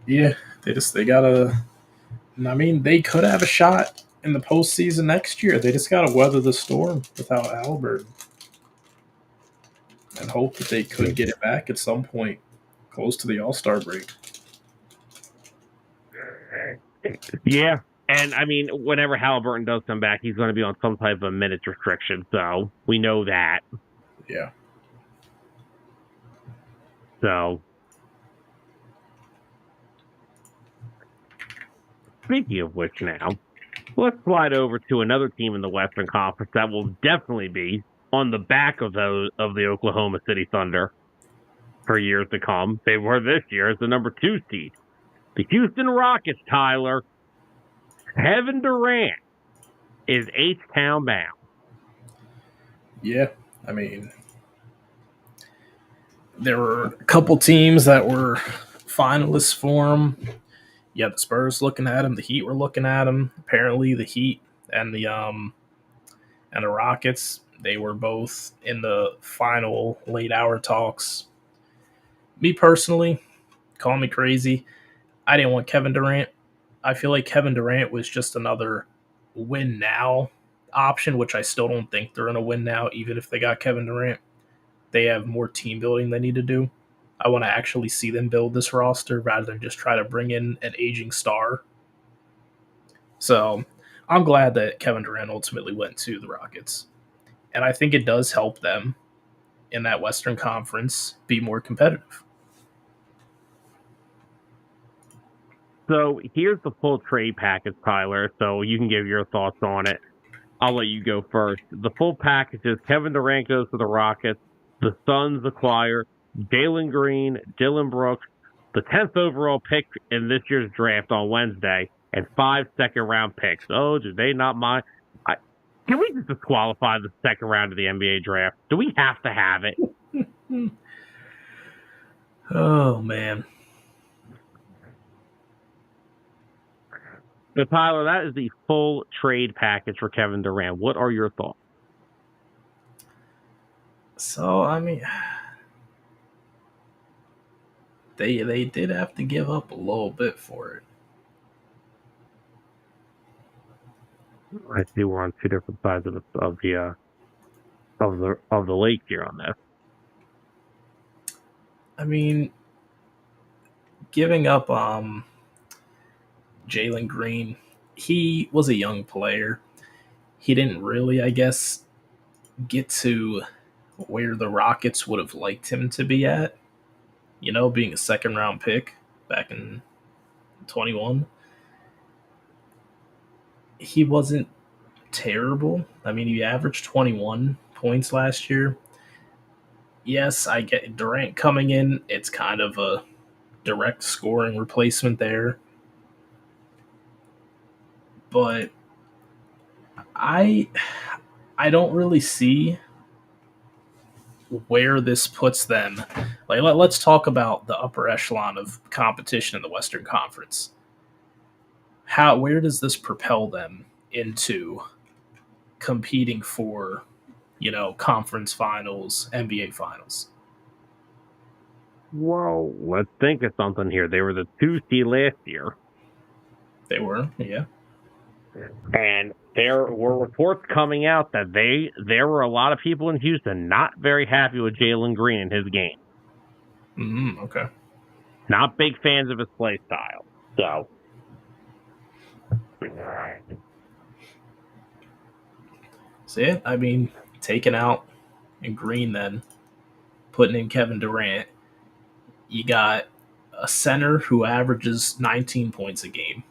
B: Yeah, they gotta. I mean, they could have a shot in the postseason next year. They just gotta weather the storm without Halliburton and hope that they could get it back at some point close to the All-Star break.
A: Yeah. And, I mean, whenever Halliburton does come back, he's going to be on some type of minutes restriction, so we know that.
B: Yeah.
A: So, speaking of which now, let's slide over to another team in the Western Conference that will definitely be on the back of the Oklahoma City Thunder for years to come. They were this year as the number 2 seed. The Houston Rockets, Tyler. Kevin Durant is H-Town bound.
B: Yeah, I mean, there were a couple teams that were finalists for him. Yeah, the Spurs looking at him, the Heat were looking at him. Apparently, the Heat and the Rockets, they were both in the final late hour talks. Me personally, call me crazy, I didn't want Kevin Durant. I feel like Kevin Durant was just another win now option, which I still don't think they're in a win now, even if they got Kevin Durant. They have more team building they need to do. I want to actually see them build this roster rather than just try to bring in an aging star. So I'm glad that Kevin Durant ultimately went to the Rockets. And I think it does help them in that Western Conference be more competitive.
A: So here's the full trade package, Tyler, so you can give your thoughts on it. I'll let you go first. The full package is Kevin Durant goes to the Rockets. The Suns acquire Jalen Green, Dylan Brooks, the 10th overall pick in this year's draft on Wednesday, and 5 second-round picks. Oh, do they not mind? Can we just disqualify the second round of the NBA draft? Do we have to have it?
B: Oh, man.
A: So, Tyler, that is the full trade package for Kevin Durant. What are your thoughts?
B: So I mean, they did have to give up a little bit for it.
A: I see we're on two different sides of the lake here on this.
B: I mean, giving up Jalen Green, he was a young player. He didn't really, I guess, get to where the Rockets would have liked him to be at. You know, being a second round pick back in 21. He wasn't terrible. I mean, he averaged 21 points last year. Yes, I get Durant coming in. It's kind of a direct scoring replacement there. But I I don't really see where this puts them. Like let's talk about the upper echelon of competition in the Western Conference. Where does this propel them into competing for, conference finals, NBA finals?
A: Well, let's think of something here. They were the 2 seed last year.
B: They were, yeah.
A: And there were reports coming out that there were a lot of people in Houston not very happy with Jalen Green in his game.
B: Okay.
A: Not big fans of his play style. So,
B: yeah, I mean, taking out and Green, then putting in Kevin Durant, you got a center who averages 19 points a game.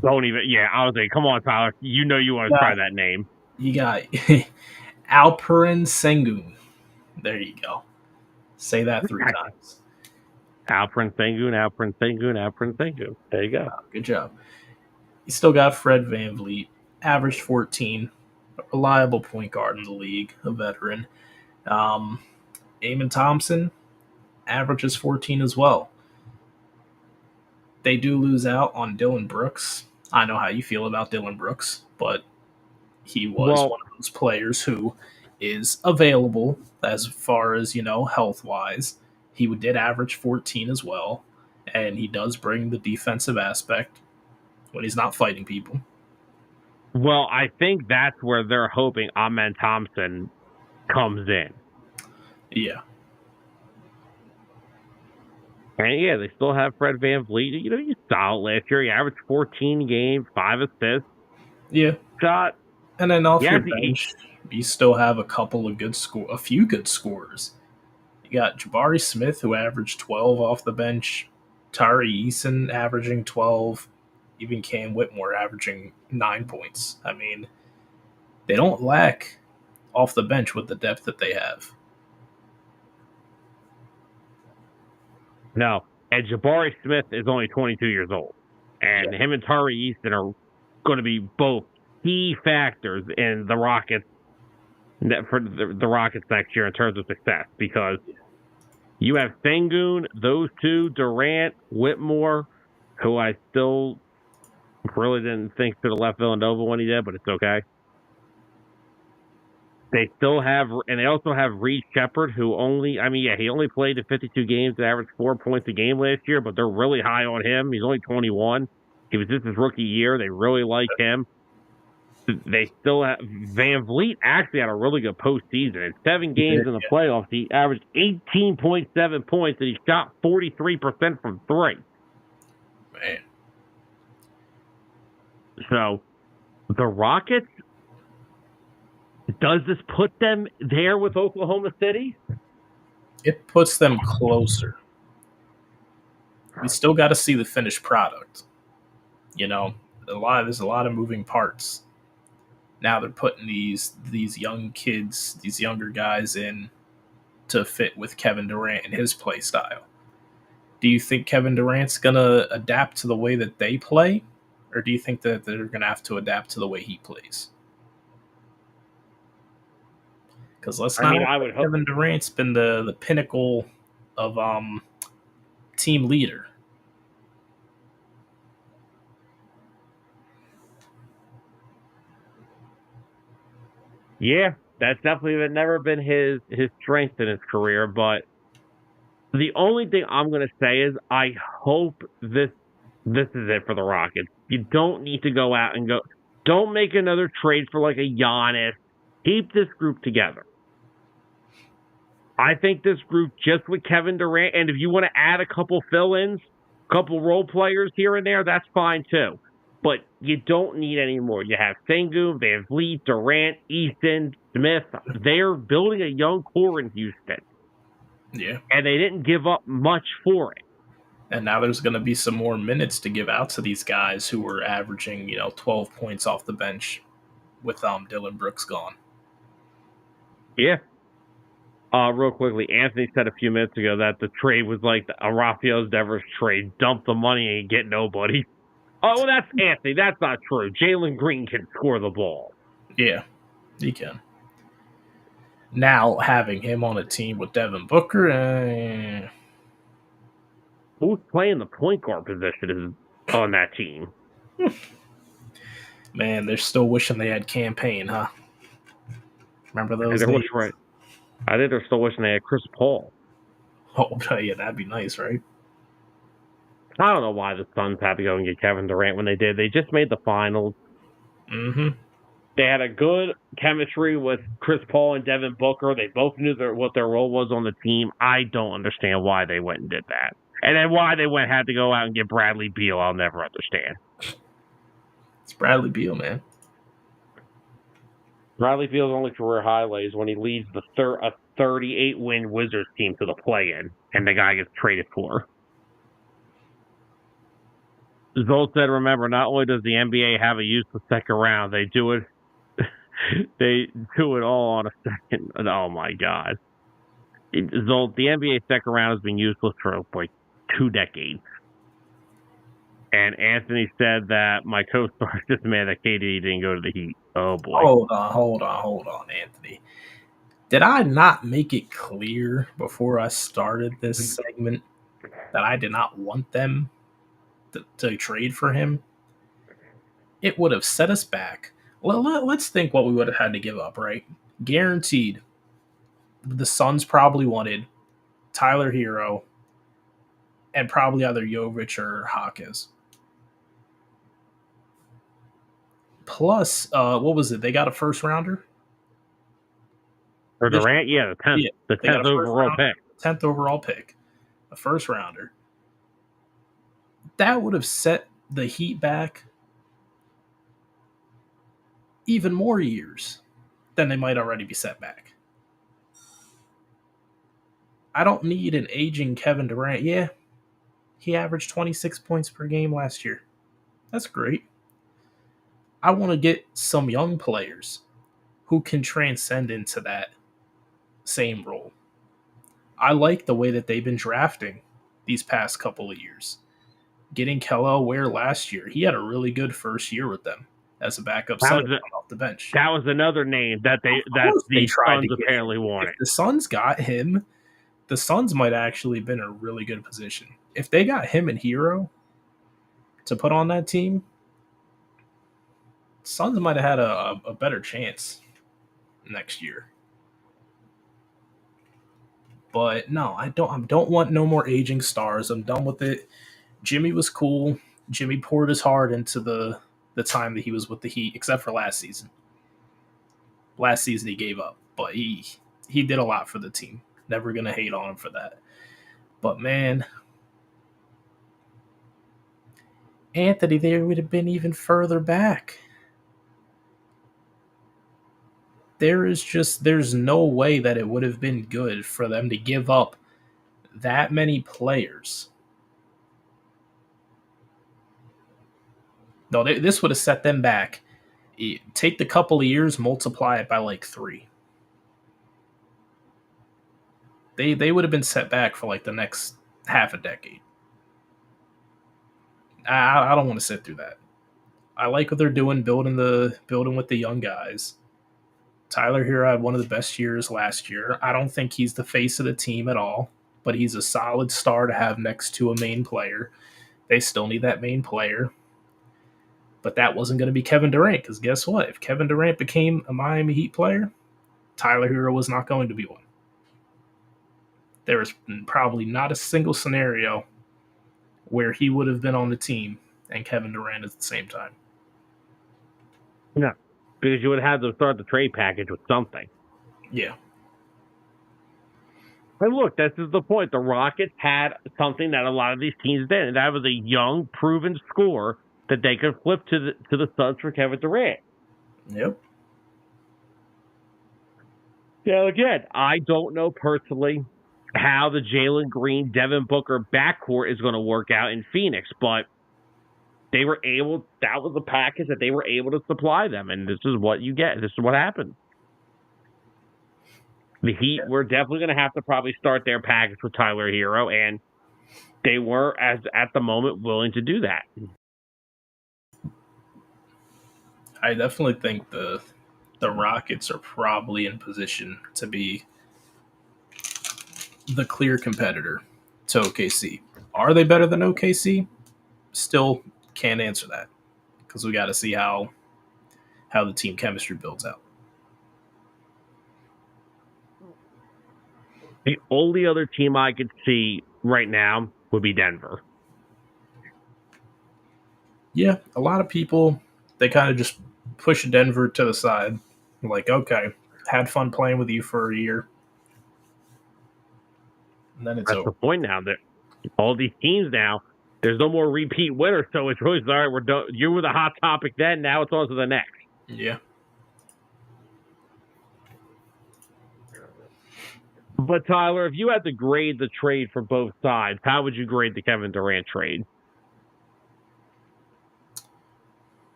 A: don't even. Yeah, I was like, come on, Tyler. You know you want to try that name.
B: You got Alperen Sengun. There you go. Say that 3 times.
A: Alperen Sengun, Alperen Sengun, Alperen Sengun. There you go.
B: Good job. You still got Fred VanVleet, averaged 14, a reliable point guard in the league, a veteran. Amon Thompson averages 14 as well. They do lose out on Dylan Brooks. I know how you feel about Dylan Brooks, but he was one of those players who is available as far as, health wise. He did average 14 as well, and he does bring the defensive aspect when he's not fighting people.
A: Well, I think that's where they're hoping Amen Thompson comes in.
B: Yeah.
A: And yeah, they still have Fred VanVleet. He's solid last year. He averaged 14 games, 5 assists.
B: Yeah.
A: Shot.
B: And then off your bench, you still have a few good scorers. You got Jabari Smith, who averaged 12 off the bench. Tari Eason averaging 12. Even Cam Whitmore averaging 9 points. I mean, they don't lack off the bench with the depth that they have.
A: No. And Jabari Smith is only 22 years old. And him and Tari Eason are going to be both key factors in the Rockets for the Rockets next year in terms of success, because you have Sengun, those two, Durant, Whitmore, who I still really didn't think should have left Villanova when he did, but it's okay. They still have, and they also have Reed Shepherd, who he only played in 52 games and averaged 4 points a game last year, but they're really high on him. He's only 21. He was just his rookie year. They really like him. They still have VanVleet actually had a really good postseason. In 7 games in the playoffs, he averaged 18.7 points and he shot 43% from 3.
B: Man.
A: So, the Rockets, does this put them there with Oklahoma City?
B: It puts them closer. We still got to see the finished product. There's a lot of moving parts. Now they're putting these young kids, these younger guys in to fit with Kevin Durant and his play style. Do you think Kevin Durant's going to adapt to the way that they play? Or do you think that they're going to have to adapt to the way he plays? Because Kevin Durant's been the pinnacle of team leader.
A: Yeah, that's definitely never been his strength in his career. But the only thing I'm gonna say is I hope this is it for the Rockets. You don't need to go out and go. Don't make another trade for like a Giannis. Keep this group together. I think this group, just with Kevin Durant, and if you want to add a couple fill-ins, a couple role players here and there, that's fine too. But you don't need any more. You have Sengun, Van Vliet, Durant, Easton, Smith. They're building a young core in Houston.
B: Yeah.
A: And they didn't give up much for it.
B: And now there's going to be some more minutes to give out to these guys who were averaging, 12 points off the bench with Dylan Brooks gone.
A: Yeah. Real quickly, Anthony said a few minutes ago that the trade was like a Rafael Devers trade. Dump the money and get nobody. Oh, well, that's Anthony. That's not true. Jalen Green can score the ball.
B: Yeah, he can. Now, having him on a team with Devin Booker,
A: who's playing the point guard position is on that team?
B: Man, they're still wishing they had Campaign, huh? Remember those days?
A: Right. I think they're still wishing they had Chris Paul.
B: Oh, yeah, that'd be nice, right?
A: I don't know why the Suns had to go and get Kevin Durant when they did. They just made the finals.
B: Mm-hmm.
A: They had a good chemistry with Chris Paul and Devin Booker. They both knew what their role was on the team. I don't understand why they went and did that. And then why they had to go out and get Bradley Beal, I'll never understand.
B: It's Bradley Beal, man.
A: Bradley Beal's only career highlight is when he leads a 38-win Wizards team to the play-in, and the guy gets traded for. Zolt said, remember, not only does the NBA have a useless second round, they do it all on a second. Oh, my God. Zolt, the NBA second round has been useless for like 2 decades. And Anthony said that my co-star is just mad that KD didn't go to the Heat. Oh, boy.
B: Hold on, Anthony. Did I not make it clear before I started this segment that I did not want them to trade for him? It would have set us back. Let's think what we would have had to give up, right? Guaranteed. The Suns probably wanted Tyler Hero and probably either Jovic or Hawkins. Plus, what was it? They got a first rounder?
A: For Durant, yeah, the 10th.
B: Yeah,
A: the 10th overall pick.
B: 10th overall pick. A first rounder. That would have set the Heat back even more years than they might already be set back. I don't need an aging Kevin Durant. Yeah, he averaged 26 points per game last year. That's great. I want to get some young players who can transcend into that same role. I like the way that they've been drafting these past couple of years. Getting Kel'el Ware last year, he had a really good first year with them as a backup center off the bench.
A: That was another name that the Suns apparently wanted.
B: If the Suns got him, the Suns might actually have been in a really good position. If they got him and Hero to put on that team, Suns might have had a better chance next year. But no, I don't want no more aging stars. I'm done with it. Jimmy was cool. Jimmy poured his heart into the time that he was with the Heat, except for last season. Last season he gave up, but he did a lot for the team. Never gonna hate on him for that. But man, Anthony, they would have been even further back. There's no way that it would have been good for them to give up that many players. No, this would have set them back. Take the couple of years, multiply it by like 3. They would have been set back for like the next half a decade. I don't want to sit through that. I like what they're doing, building with the young guys. Tyler Hero had one of the best years last year. I don't think he's the face of the team at all, but he's a solid star to have next to a main player. They still need that main player. But that wasn't going to be Kevin Durant, because guess what? If Kevin Durant became a Miami Heat player, Tyler Hero was not going to be one. There is probably not a single scenario where he would have been on the team and Kevin Durant at the same time.
A: No, because you would have to start the trade package with something.
B: Yeah.
A: And look, this is the point. The Rockets had something that a lot of these teams did, and that was a young, proven scorer that they could flip to the Suns for Kevin Durant.
B: Yep.
A: Yeah, again, I don't know personally how the Jalen Green, Devin Booker backcourt is going to work out in Phoenix, but they were able, that was the package that they were able to supply them, and this is what you get. This is what happened. The Heat were definitely going to have to probably start their package with Tyler Hero, and they were, as at the moment, willing to do that.
B: I definitely think the Rockets are probably in position to be the clear competitor to OKC. Are they better than OKC? Still can't answer that, because we got to see how the team chemistry builds out.
A: The only other team I could see right now would be Denver.
B: Yeah, a lot of people, they kind of just push Denver to the side. Like, okay, had fun playing with you for a year. And then it's
A: That's
B: over.
A: the point now. That all these teams now, there's no more repeat winners, so it's really, all right, we're done. You were the hot topic then, now it's on to the next.
B: Yeah.
A: But Tyler, if you had to grade the trade for both sides, how would you grade the Kevin Durant trade?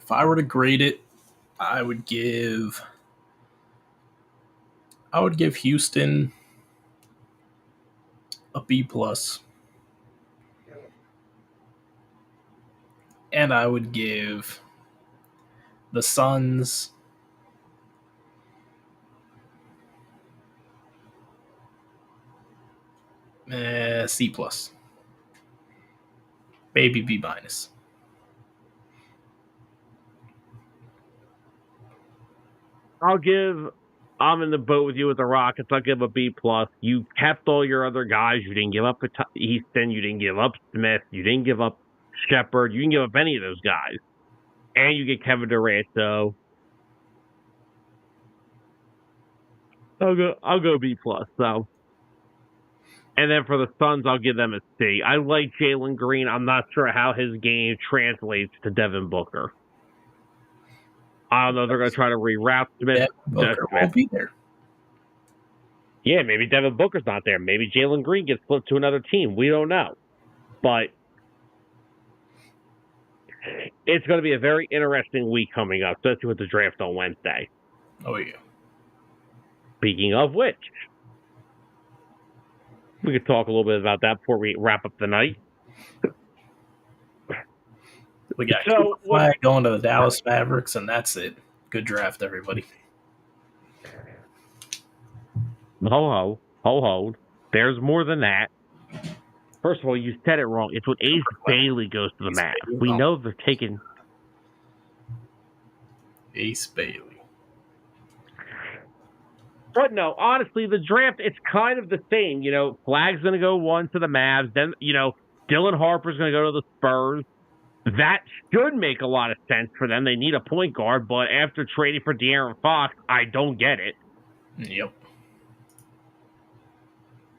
B: If I were to grade it, I would give Houston a B plus, and I would give the Suns C plus, maybe B minus.
A: I'm in the boat with you with the Rockets. I'll give a B plus. You kept all your other guys. You didn't give up Easton. You didn't give up Smith. You didn't give up Shepard. You didn't give up any of those guys. And you get Kevin Durant, so I'll go B plus. So, and then for the Suns, I'll give them a C. I like Jalen Green. I'm not sure how his game translates to Devin Booker. I don't know. They're going to try to reroute Smith.
B: Booker won't be there.
A: Yeah, maybe Devin Booker's not there. Maybe Jalen Green gets flipped to another team. We don't know. But it's going to be a very interesting week coming up, especially with the draft on Wednesday.
B: Oh, yeah.
A: Speaking of which, we could talk a little bit about that before we wrap up the night.
B: We got Flag going to the Dallas Mavericks, and that's it. Good draft, everybody.
A: Hold. There's more than that. First of all, you said it wrong. It's when Ace Bailey goes to the Mavs. We know they're taking
B: Ace Bailey.
A: But no, honestly, the draft, it's kind of the same. You know, Flag's going to go 1 to the Mavs. Then, you know, Dylan Harper's going to go to the Spurs. That should make a lot of sense for them. They need a point guard, but after trading for De'Aaron Fox, I don't get it.
B: Yep.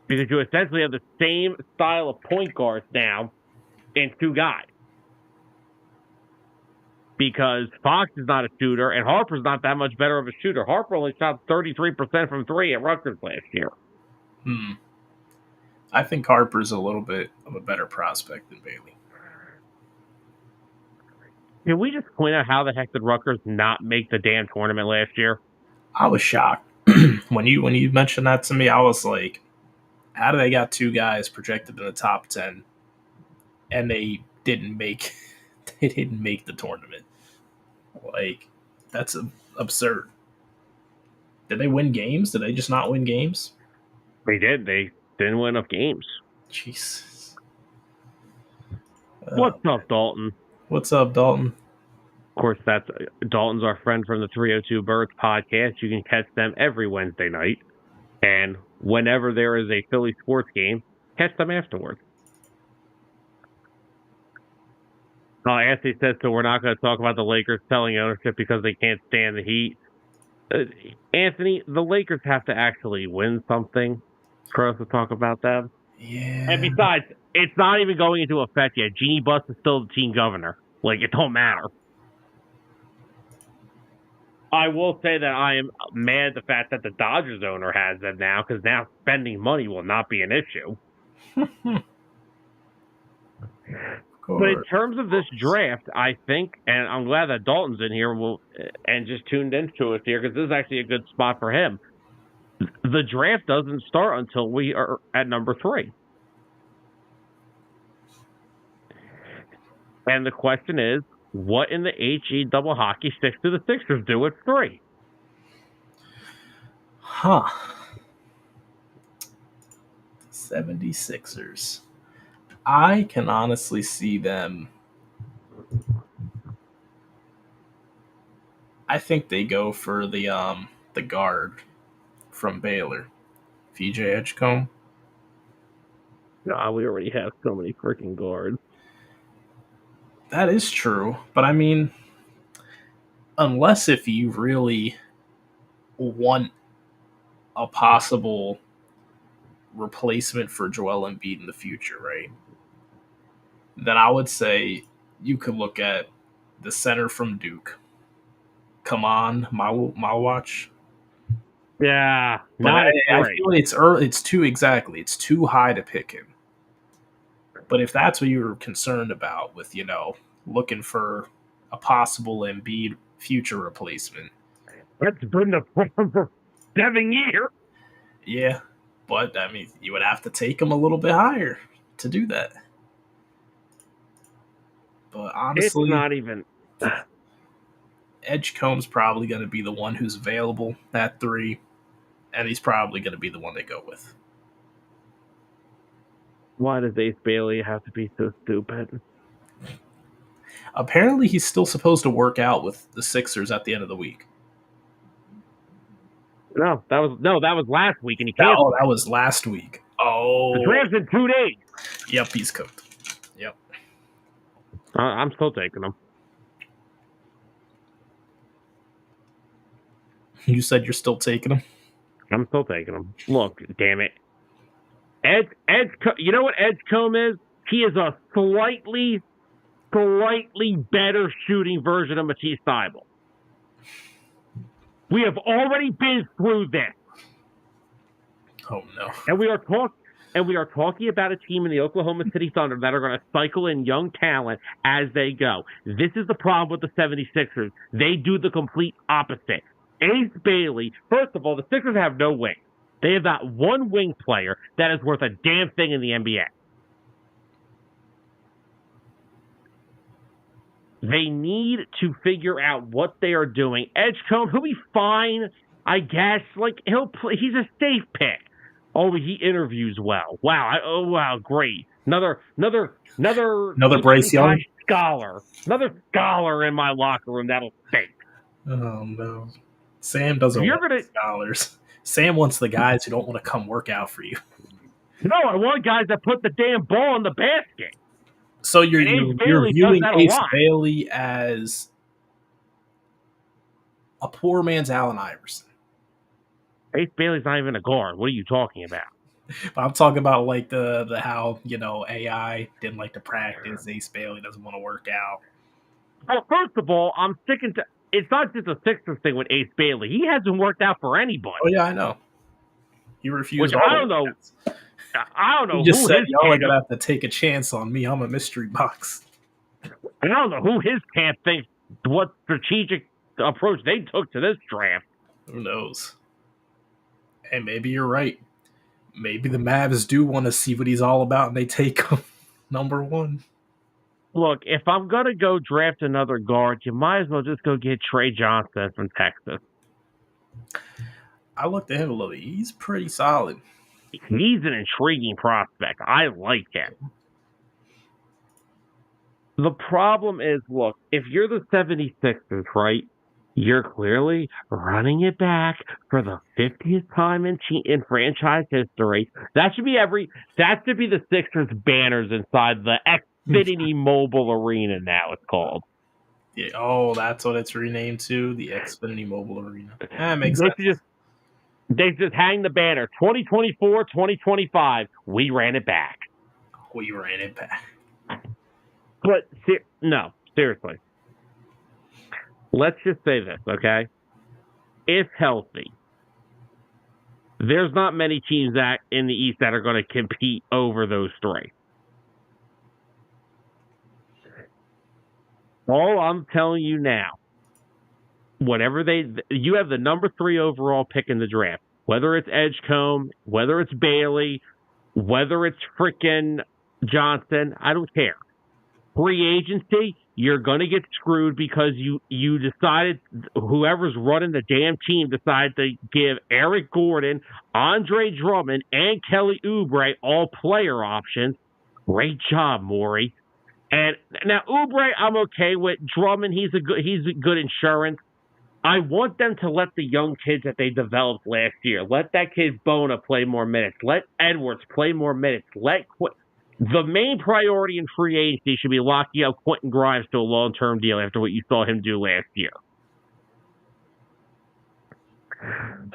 A: Because you essentially have the same style of point guards now in 2 guys. Because Fox is not a shooter, and Harper's not that much better of a shooter. Harper only shot 33% from 3 at Rutgers last year.
B: I think Harper's a little bit of a better prospect than Bailey.
A: Can we just point out how the heck did Rutgers not make the damn tournament last year?
B: I was shocked. when you mentioned that to me, I was like, how do they got 2 guys projected in the top 10 and they didn't make the tournament? Like, that's absurd. Did they win games? Did they just not win games?
A: They did. They didn't win enough games.
B: Jesus.
A: What's up, Dalton?
B: What's up, Dalton?
A: Of course, that's Dalton's our friend from the 302 Birds podcast. You can catch them every Wednesday night. And whenever there is a Philly sports game, catch them afterwards. Anthony says, so we're not going to talk about the Lakers selling ownership because they can't stand the Heat. Anthony, the Lakers have to actually win something for us to talk about them.
B: Yeah.
A: And besides, it's not even going into effect yet. Jeannie Buss is still the team governor. Like, it don't matter. I will say that I am mad at the fact that the Dodgers owner has them now, because now spending money will not be an issue. But in terms of this draft, I think, and I'm glad that Dalton's in here and just tuned into us here, because this is actually a good spot for him. The draft doesn't start until we are at number 3. And the question is, what in the HE double hockey sticks do the Sixers do at 3?
B: Huh. 76ers. I can honestly see them. I think they go for the guard from Baylor, VJ Edgecombe.
A: No, we already have so many freaking guards.
B: That is true, but I mean, unless if you really want a possible replacement for Joel Embiid in the future, right? Then I would say you could look at the center from Duke. Come on, my watch.
A: Yeah,
B: but I feel like it's early. It's too high to pick him. But if that's what you're concerned about with, looking for a possible Embiid future replacement,
A: that's been the problem for 7 years.
B: Yeah, but I mean, you would have to take him a little bit higher to do that. But honestly,
A: it's not even.
B: Edgecombe's probably going to be the one who's available at 3, and he's probably going to be the one they go with.
A: Why does Ace Bailey have to be so stupid?
B: Apparently, he's still supposed to work out with the Sixers at the end of the week.
A: No, that was last week, and he canceled.
B: That was last week. Oh,
A: the draft's in 2 days.
B: Yep, he's cooked. Yep.
A: I'm still taking him.
B: You said you're still taking him?
A: I'm still taking him. Look, damn it. You know what Edgecombe is? He is a slightly better shooting version of Matisse Thybulle. We have already been through this.
B: Oh no.
A: And we are talking about a team in the Oklahoma City Thunder that are going to cycle in young talent as they go. This is the problem with the 76ers. They do the complete opposite. Ace Bailey, first of all, the Sixers have no wing. They have got one wing player that is worth a damn thing in the NBA. They need to figure out what they are doing. Edgecombe, he'll be fine, I guess. Like, he'll play. He's a safe pick. Oh, he interviews well. Wow, great. Another
B: Bryce Young
A: scholar. Another scholar in my locker room that'll stink.
B: Oh no. Sam doesn't want scholars. Sam wants the guys who don't want to come work out for you.
A: No, I want guys that put the damn ball in the basket.
B: So you're viewing Ace Bailey as a poor man's Allen Iverson.
A: Ace Bailey's not even a guard. What are you talking about?
B: But I'm talking about like the how, AI didn't like to practice. Ace Bailey doesn't want to work out.
A: Well, first of all, I'm sticking to. It's not just a Sixers thing with Ace Bailey. He hasn't worked out for anybody.
B: Oh yeah, I know. He refused.
A: Which I don't know. I don't know.
B: He just said y'all are gonna have to take a chance on me. I'm a mystery box.
A: I don't know who his camp thinks. What strategic approach they took to this draft.
B: Who knows? And maybe you're right. Maybe the Mavs do want to see what he's all about, and they take him number 1.
A: Look, if I'm going to go draft another guard, you might as well just go get Trey Johnson from Texas.
B: I looked at him a little bit. He's pretty solid.
A: He's an intriguing prospect. I like him. The problem is, look, if you're the 76ers, right, you're clearly running it back for the 50th time in franchise history. That should be the Sixers banners inside the Xfinity Mobile Arena now it's called.
B: Yeah. Oh, that's what it's renamed to, the Xfinity Mobile Arena. That makes
A: They
B: sense.
A: They just hang the banner 2024, 2025. We ran it back.
B: We ran it back.
A: But no, seriously. Let's just say this, okay? If healthy, there's not many teams that in the East that are going to compete over those three. All I'm telling you now, you have the number 3 overall pick in the draft. Whether it's Edgecombe, whether it's Bailey, whether it's freaking Johnson, I don't care. Free agency, you're going to get screwed because you decided, whoever's running the damn team decided to give Eric Gordon, Andre Drummond, and Kelly Oubre all player options. Great job, Maury. And now Oubre, I'm okay with. Drummond, he's good insurance. I want them to let the young kids that they developed last year, let that kid Bona play more minutes. Let Edwards play more minutes. The main priority in free agency should be locking up Quentin Grimes to a long-term deal after what you saw him do last year.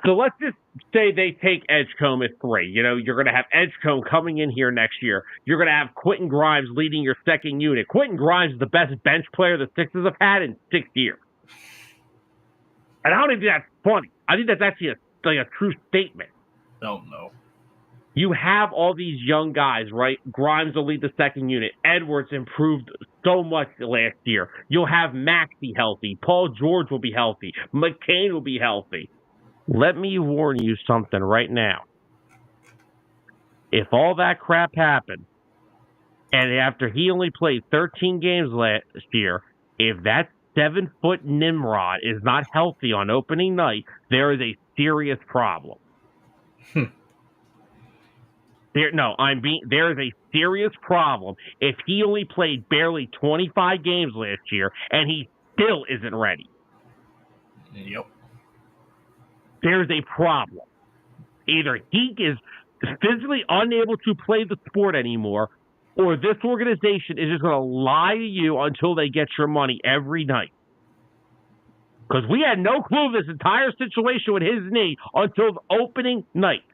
A: So let's just say they take Edgecombe at 3. You're going to have Edgecombe coming in here next year. You're going to have Quentin Grimes leading your second unit. Quentin Grimes is the best bench player the Sixers have had in 6 years. And I don't even think that's funny. I think that's actually a true statement.
B: Oh, no.
A: You have all these young guys, right? Grimes will lead the second unit. Edwards improved so much last year. You'll have Maxey healthy. Paul George will be healthy. McCain will be healthy. Let me warn you something right now. If all that crap happened, and after he only played 13 games last year, if that 7-foot Nimrod is not healthy on opening night, there is a serious problem. There is a serious problem if he only played barely 25 games last year and he still isn't ready.
B: Yep.
A: There's a problem. Either he is physically unable to play the sport anymore, or this organization is just going to lie to you until they get your money every night. Because we had no clue of this entire situation with his knee until the opening night.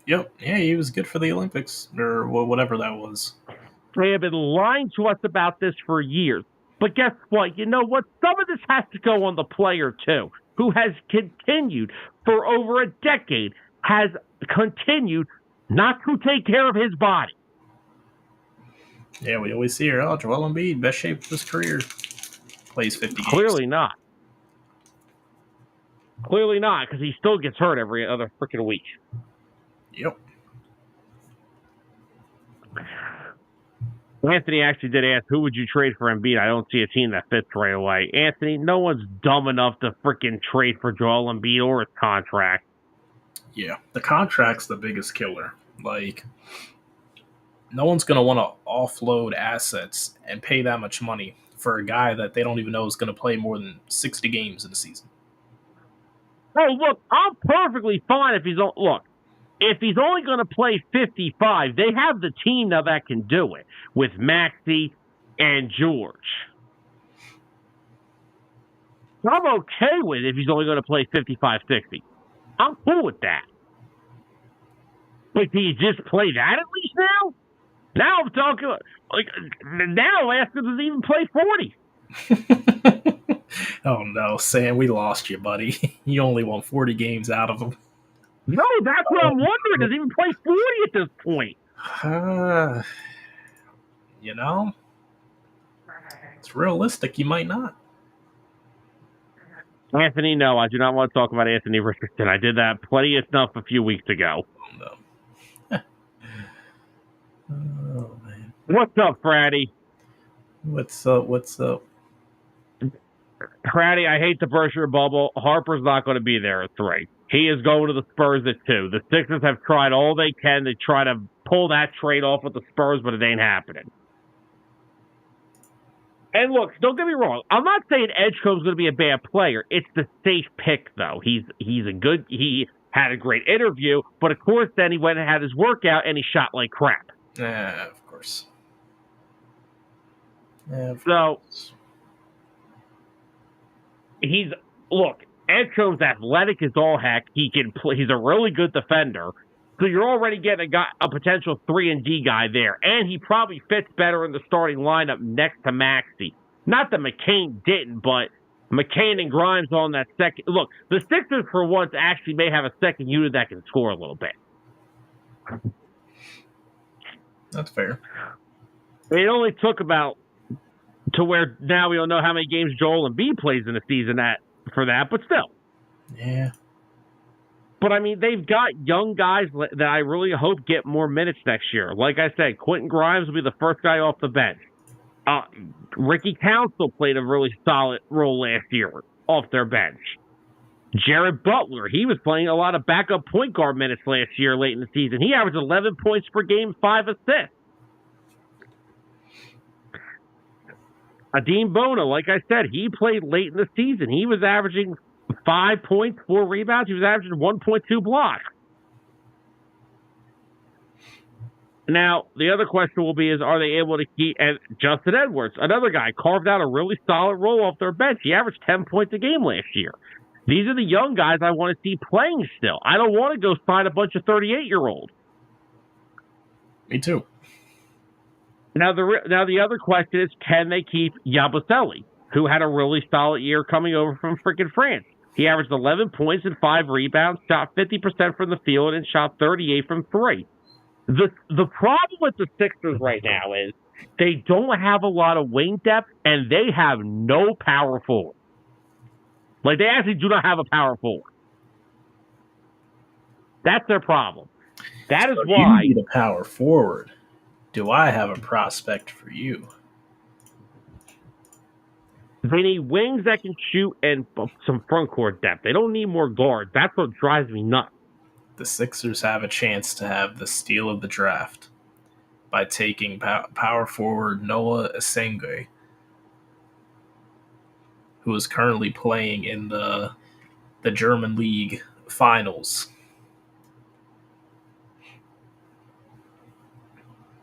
B: Yep. Yeah, he was good for the Olympics, or whatever that was.
A: They have been lying to us about this for years. But guess what? You know what? Some of this has to go on the player, too, who has continued for over a decade, has continued not to take care of his body.
B: Yeah, we always see her. Oh, Joel Embiid, best shape of his career. Plays 50 games.
A: Clearly not. Clearly not, because he still gets hurt every other freaking week.
B: Yep.
A: Anthony actually did ask, who would you trade for Embiid? I don't see a team that fits right away. Anthony, no one's dumb enough to freaking trade for Joel Embiid or his contract.
B: Yeah, the contract's the biggest killer. Like, no one's going to want to offload assets and pay that much money for a guy that they don't even know is going to play more than 60 games in a season.
A: Oh, look, I'm perfectly fine if he's only going to play 55, they have the team now that can do it with Maxey and George. I'm okay with it if he's only going to play 55, 60. I'm cool with that. But do you just play that at least now? Now I'm talking, now I'm asking, does he even play 40?
B: Oh, no, Sam, we lost you, buddy. You only won 40 games out of him.
A: No, that's what I'm wondering. Does he even play 40 at this point?
B: You know, it's realistic. You might not.
A: Anthony, no, I do not want to talk about Anthony Richardson. I did that plenty of stuff a few weeks ago.
B: No. Oh, man.
A: What's up, Fratty?
B: What's up?
A: Fratty, I hate to burst your bubble. Harper's not going to be there at 3. He is going to the Spurs at 2. The Sixers have tried all they can to try to pull that trade off with the Spurs, but it ain't happening. And look, don't get me wrong. I'm not saying Edgecomb's going to be a bad player. It's the safe pick, though. He had a great interview, but of course, then he went and had his workout and he shot like crap.
B: Yeah, of course. Yeah,
A: Edgecomb's athletic as all heck. He can play. He's a really good defender. So you're already getting a potential 3-and-D guy there. And he probably fits better in the starting lineup next to Maxey. Not that McCain didn't, but McCain and Grimes on that second. Look, the Sixers for once actually may have a second unit that can score a little bit.
B: That's fair.
A: It only took about to where now we don't know how many games Joel Embiid plays in a season for that, but still.
B: Yeah.
A: But, I mean, they've got young guys that I really hope get more minutes next year. Like I said, Quentin Grimes will be the first guy off the bench. Ricky Council played a really solid role last year off their bench. Jared Butler, he was playing a lot of backup point guard minutes last year late in the season. He averaged 11 points per game, 5 assists. Adem Bona, like I said, he played late in the season. He was averaging 5 points, 4 rebounds. He was averaging 1.2 blocks. Now, the other question will be are they able to keep Justin Edwards, another guy, carved out a really solid role off their bench. He averaged 10 points a game last year. These are the young guys I want to see playing still. I don't want to go sign a bunch of 38-year-olds.
B: Me too.
A: Now the other question is, can they keep Yabusele, who had a really solid year coming over from freaking France? He averaged 11 points and 5 rebounds, shot 50% from the field, and shot 38 from 3. The problem with the Sixers right now is they don't have a lot of wing depth, and they have no power forward. Like, they actually do not have a power forward. That's their problem. That is why
B: you need a power forward. Do I have a prospect for you?
A: they need wings that can shoot and some front court depth. They don't need more guards. That's what drives me nuts.
B: The Sixers have a chance to have the steal of the draft by taking power forward Noah Esenge, who is currently playing in the German League finals.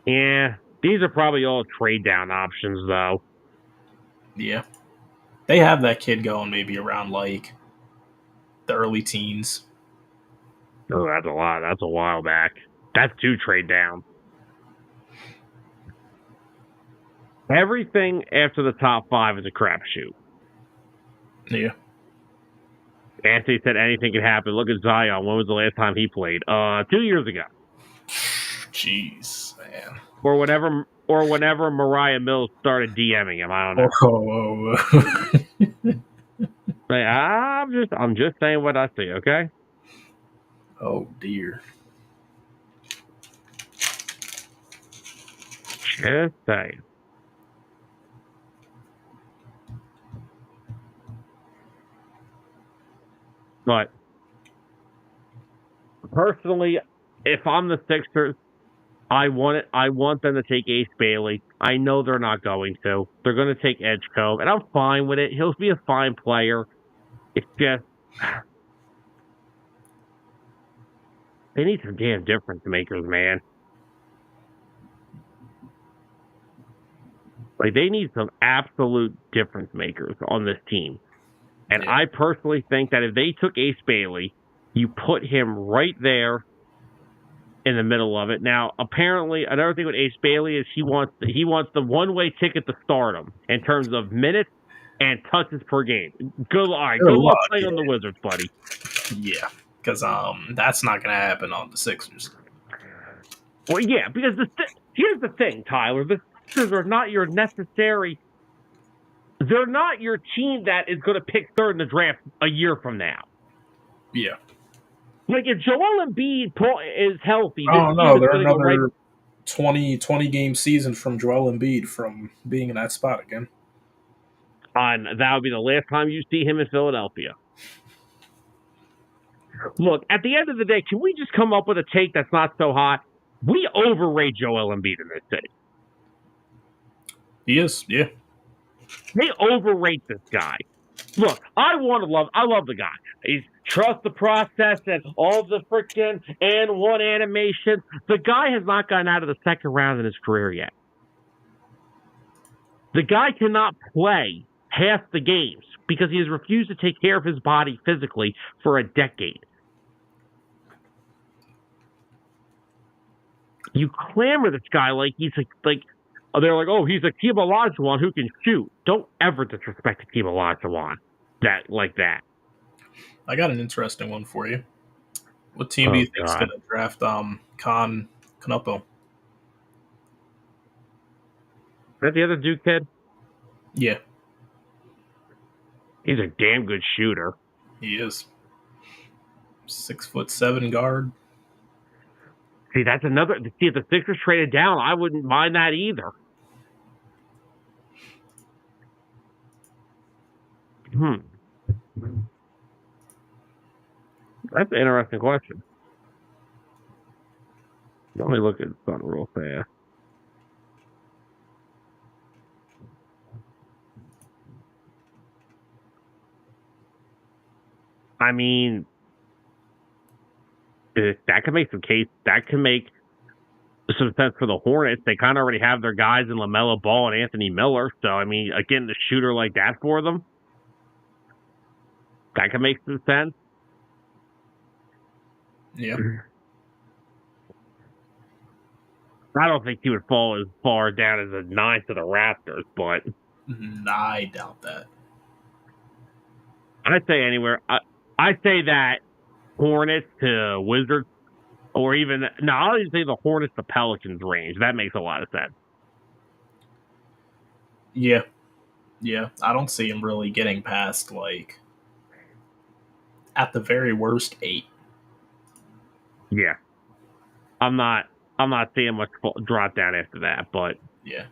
A: Yeah, these are probably all trade down options, though.
B: Yeah. They have that kid going maybe around like the early teens.
A: Oh, that's a lot. That's a while back. That's 2 trade down. Everything after the top 5 is a crapshoot.
B: Yeah.
A: Anthony said anything could happen. Look at Zion. When was the last time he played? 2 years ago.
B: Jeez, man.
A: Or whenever Mariah Mills started DMing him. I don't know. Like, I'm just saying what I see, okay?
B: Oh dear.
A: Just saying. But personally, if I'm the Sixers, I want them to take Ace Bailey. I know they're not going to. They're going to take Edgecombe, and I'm fine with it. He'll be a fine player. It's just they need some damn difference makers, man. Like, they need some absolute difference makers on this team. And I personally think that if they took Ace Bailey, you put him right there in the middle of it. Now, apparently, another thing with Ace Bailey is he wants the one-way ticket to stardom in terms of minutes and touches per game. Good luck playing on the Wizards, buddy.
B: Yeah, because that's not going to happen on the Sixers.
A: Well, yeah, because here's the thing, Tyler. The Sixers are not your necessary. They're not your team that is going to pick third in the draft a year from now.
B: Yeah.
A: Like, if Joel Embiid is healthy...
B: Oh, no, they're another 20-game season from Joel Embiid from being in that spot again.
A: And that would be the last time you see him in Philadelphia. Look, at the end of the day, can we just come up with a take that's not so hot? We overrate Joel Embiid in this city.
B: He is, yeah.
A: They overrate this guy. Look, I love the guy. He's trust the process and all the freaking and one animation. The guy has not gotten out of the second round in his career yet. The guy cannot play half the games because he has refused to take care of his body physically for a decade. You clamor this guy like he's like they're like, oh, he's Hakeem Olajuwon who can shoot. Don't ever disrespect Hakeem Olajuwon like that.
B: I got an interesting one for you. What team do you think is going to draft Canupo? Is
A: that the other Duke kid?
B: Yeah.
A: He's a damn good shooter.
B: He is. 6'7" guard.
A: See, that's another. See, if the Sixers traded down, I wouldn't mind that either. That's an interesting question. Let me look at something real fast. I mean, that could make some case. That could make some sense for the Hornets. They kind of already have their guys in LaMelo Ball and Anthony Miller. So, I mean, again, the shooter like that for them, that could make some sense.
B: Yeah.
A: I don't think he would fall as far down as a 9 to the Raptors, but
B: I doubt that.
A: I'd say anywhere. I say that Hornets to Wizards, or even I'll even say the Hornets to Pelicans range. That makes a lot of sense.
B: Yeah. I don't see him really getting past at the very worst 8.
A: Yeah, I'm not seeing much drop down after that, but
B: yeah.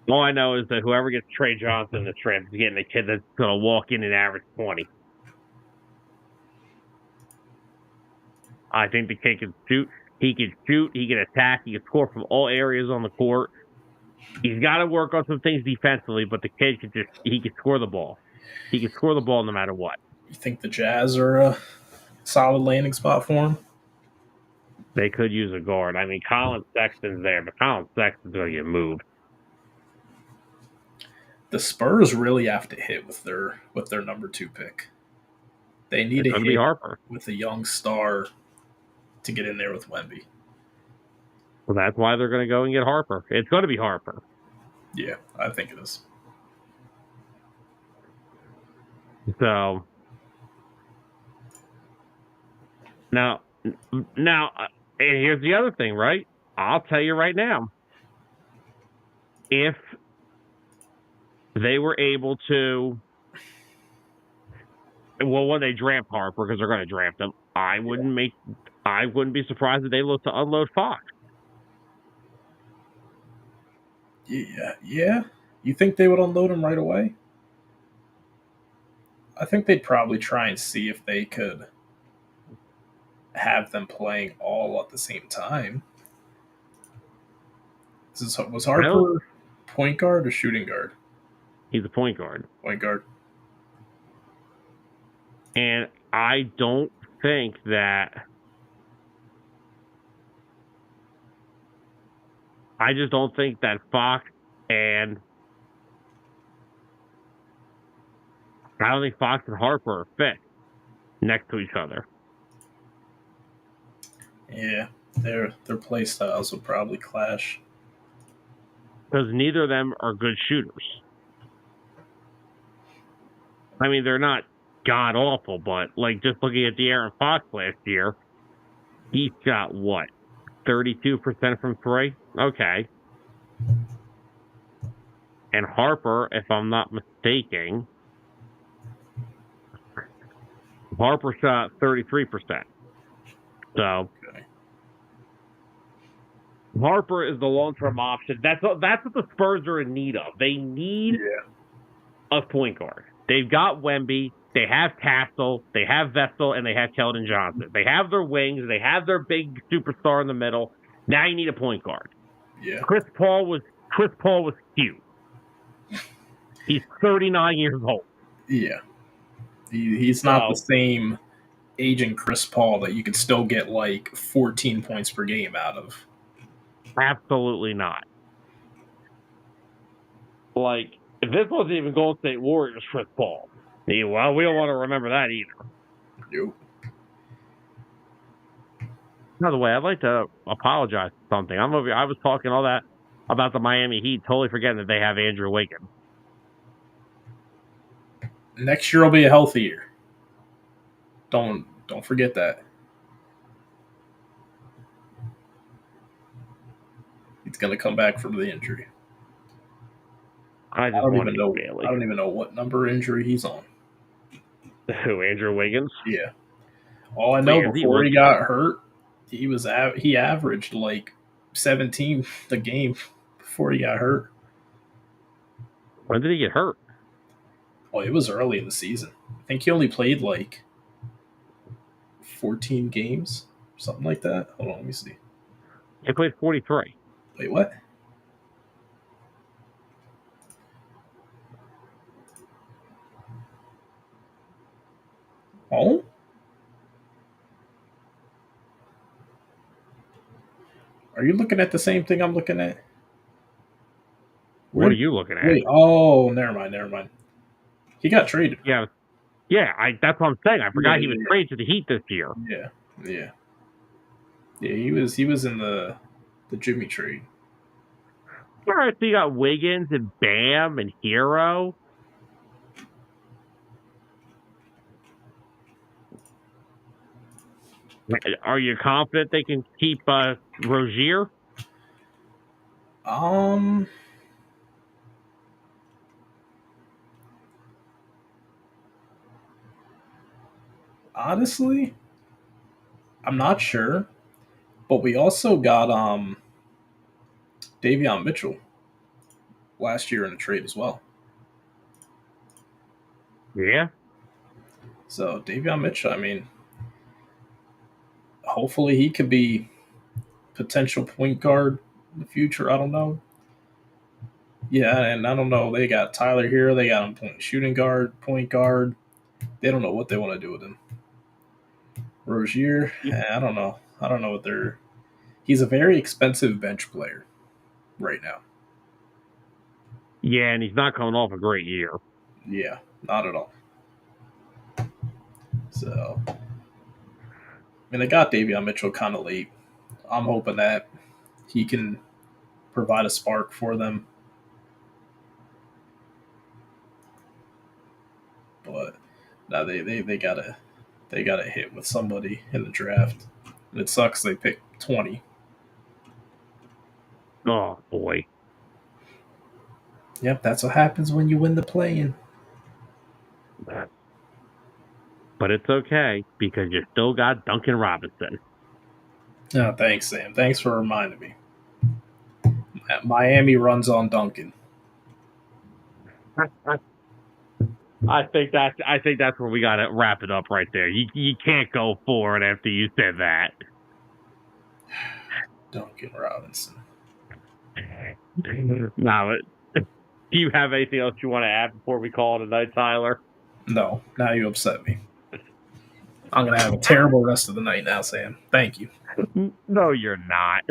A: All I know is that whoever gets Trey Johnson in the trade is getting a kid that's going to walk in and average 20. I think the kid can shoot. He can shoot. He can attack. He can score from all areas on the court. He's got to work on some things defensively, but the kid he can score the ball. He can score the ball no matter what.
B: You think the Jazz are a solid landing spot for him?
A: They could use a guard. I mean, Colin Sexton's there, but Colin Sexton's going to get moved.
B: The Spurs really have to hit with their number 2 pick. They need to hit
A: Harper
B: with a young star to get in there with Wemby.
A: Well, that's why they're going to go and get Harper. It's going to be Harper.
B: Yeah, I think it is.
A: So now, and here's the other thing, right? I'll tell you right now, if they were able to, when they draft Harper, because they're going to draft him, I wouldn't be surprised if they look to unload Fox.
B: Yeah. You think they would unload him right away? I think they'd probably try and see if they could have them playing all at the same time. Was Harper point guard or shooting guard?
A: He's a point guard.
B: Point guard.
A: And I don't think that... I just don't think that Fox and... I don't think Fox and Harper are fit next to each other.
B: Yeah, their play styles would probably clash.
A: Because neither of them are good shooters. I mean, they're not god-awful, but, just looking at De'Aaron Fox last year, he shot, 32% from 3? Okay. And Harper, if I'm not mistaken, Harper shot 33%. So, okay. Harper is the long-term option. That's what the Spurs are in need of. They need a point guard. They've got Wemby. They have Castle, they have Vestal, and they have Keldon Johnson. They have their wings. They have their big superstar in the middle. Now you need a point guard.
B: Yeah.
A: Chris Paul was cute. He's 39 years old.
B: Yeah. He's not the same aging Chris Paul that you could still get like 14 points per game out of.
A: Absolutely not. Like, if this wasn't even Golden State Warriors, Chris Paul. Well, we don't want to remember that either.
B: Nope.
A: By the way, I'd like to apologize for something. I was talking all that about the Miami Heat, totally forgetting that they have Andrew Wiggins.
B: Next year will be a healthy year. Don't forget that. He's gonna come back from the injury.
A: I don't even
B: know what number injury he's on.
A: Who, Andrew Wiggins?
B: Yeah. All I know, before he got hurt, he averaged like 17 the game before he got hurt.
A: When did he get hurt?
B: Oh, it was early in the season. I think he only played like 14 games, something like that. Hold on, let me see.
A: He played 43.
B: Wait, what? Oh? Are you looking at the same thing I'm looking at?
A: What are you looking at?
B: Wait, oh, never mind. He got traded.
A: Yeah, that's what I'm saying. I forgot he was traded to the Heat this year.
B: Yeah. He was in the Jimmy trade.
A: All right, so you got Wiggins and Bam and Hero. Are you confident they can keep Rozier?
B: Honestly, I'm not sure. But we also got Davion Mitchell last year in a trade as well.
A: Yeah.
B: So Davion Mitchell, I mean, hopefully he could be potential point guard in the future. I don't know. Yeah, and I don't know. They got Tyler here. They got him shooting guard, point guard. They don't know what they want to do with him. Rozier, I don't know. I don't know what they're. He's a very expensive bench player right now.
A: Yeah, and he's not coming off a great year.
B: Yeah, not at all. So, I mean, they got Davion Mitchell kind of late. I'm hoping that he can provide a spark for them. But now they gotta hit with somebody in the draft. And it sucks they picked 20.
A: Oh boy.
B: Yep, that's what happens when you win the play-in.
A: But it's okay because you still got Duncan Robinson.
B: Oh, thanks, Sam. Thanks for reminding me. Miami runs on Duncan.
A: I think that's where we got to wrap it up right there. You can't go forward after you said that.
B: Duncan Robinson.
A: Now, do you have anything else you want to add before we call it a night, Tyler?
B: No. Now you upset me. I'm going to have a terrible rest of the night now, Sam. Thank you.
A: No, you're not.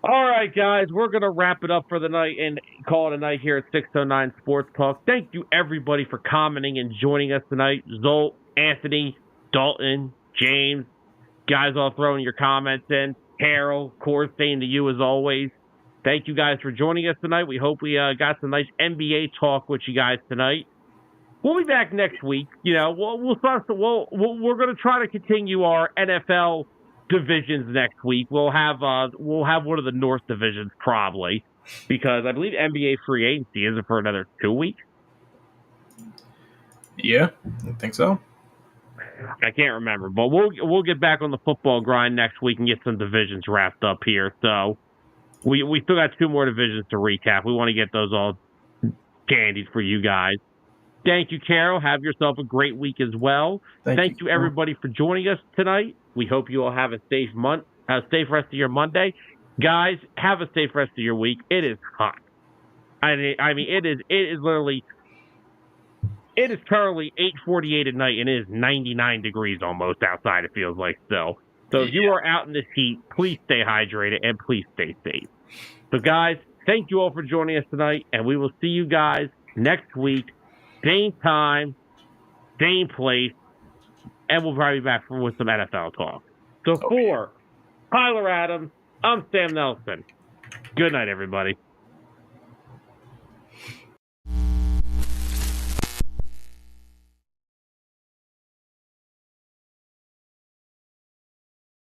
A: All right, guys, we're going to wrap it up for the night and call it a night here at 609 Sports Talk. Thank you, everybody, for commenting and joining us tonight. Zolt, Anthony, Dalton, James, guys all throwing your comments in. Carol, Coors, saying to you as always. Thank you guys for joining us tonight. We hope we got some nice NBA talk with you guys tonight. We'll be back next week. You know, we're going to try to continue our NFL divisions next week. We'll have one of the North divisions probably, because I believe NBA free agency isn't for another 2 weeks.
B: Yeah, I think so.
A: I can't remember, but we'll get back on the football grind next week and get some divisions wrapped up here. So we still got 2 more divisions to recap. We want to get those all candied for you guys. Thank you, Carol. Have yourself a great week as well. Thank you, everybody, for joining us tonight. We hope you all have a safe rest of your Monday. Guys, have a safe rest of your week. It is hot. I mean, it is literally. It is currently 8:48 at night, and it is 99 degrees almost outside. It feels like still. So if you are out in this heat, please stay hydrated and please stay safe. So, guys, thank you all for joining us tonight, and we will see you guys next week, same time, same place, and we'll probably be back with some NFL talk. So for Tyler Adams, I'm Sam Nelson. Good night, everybody.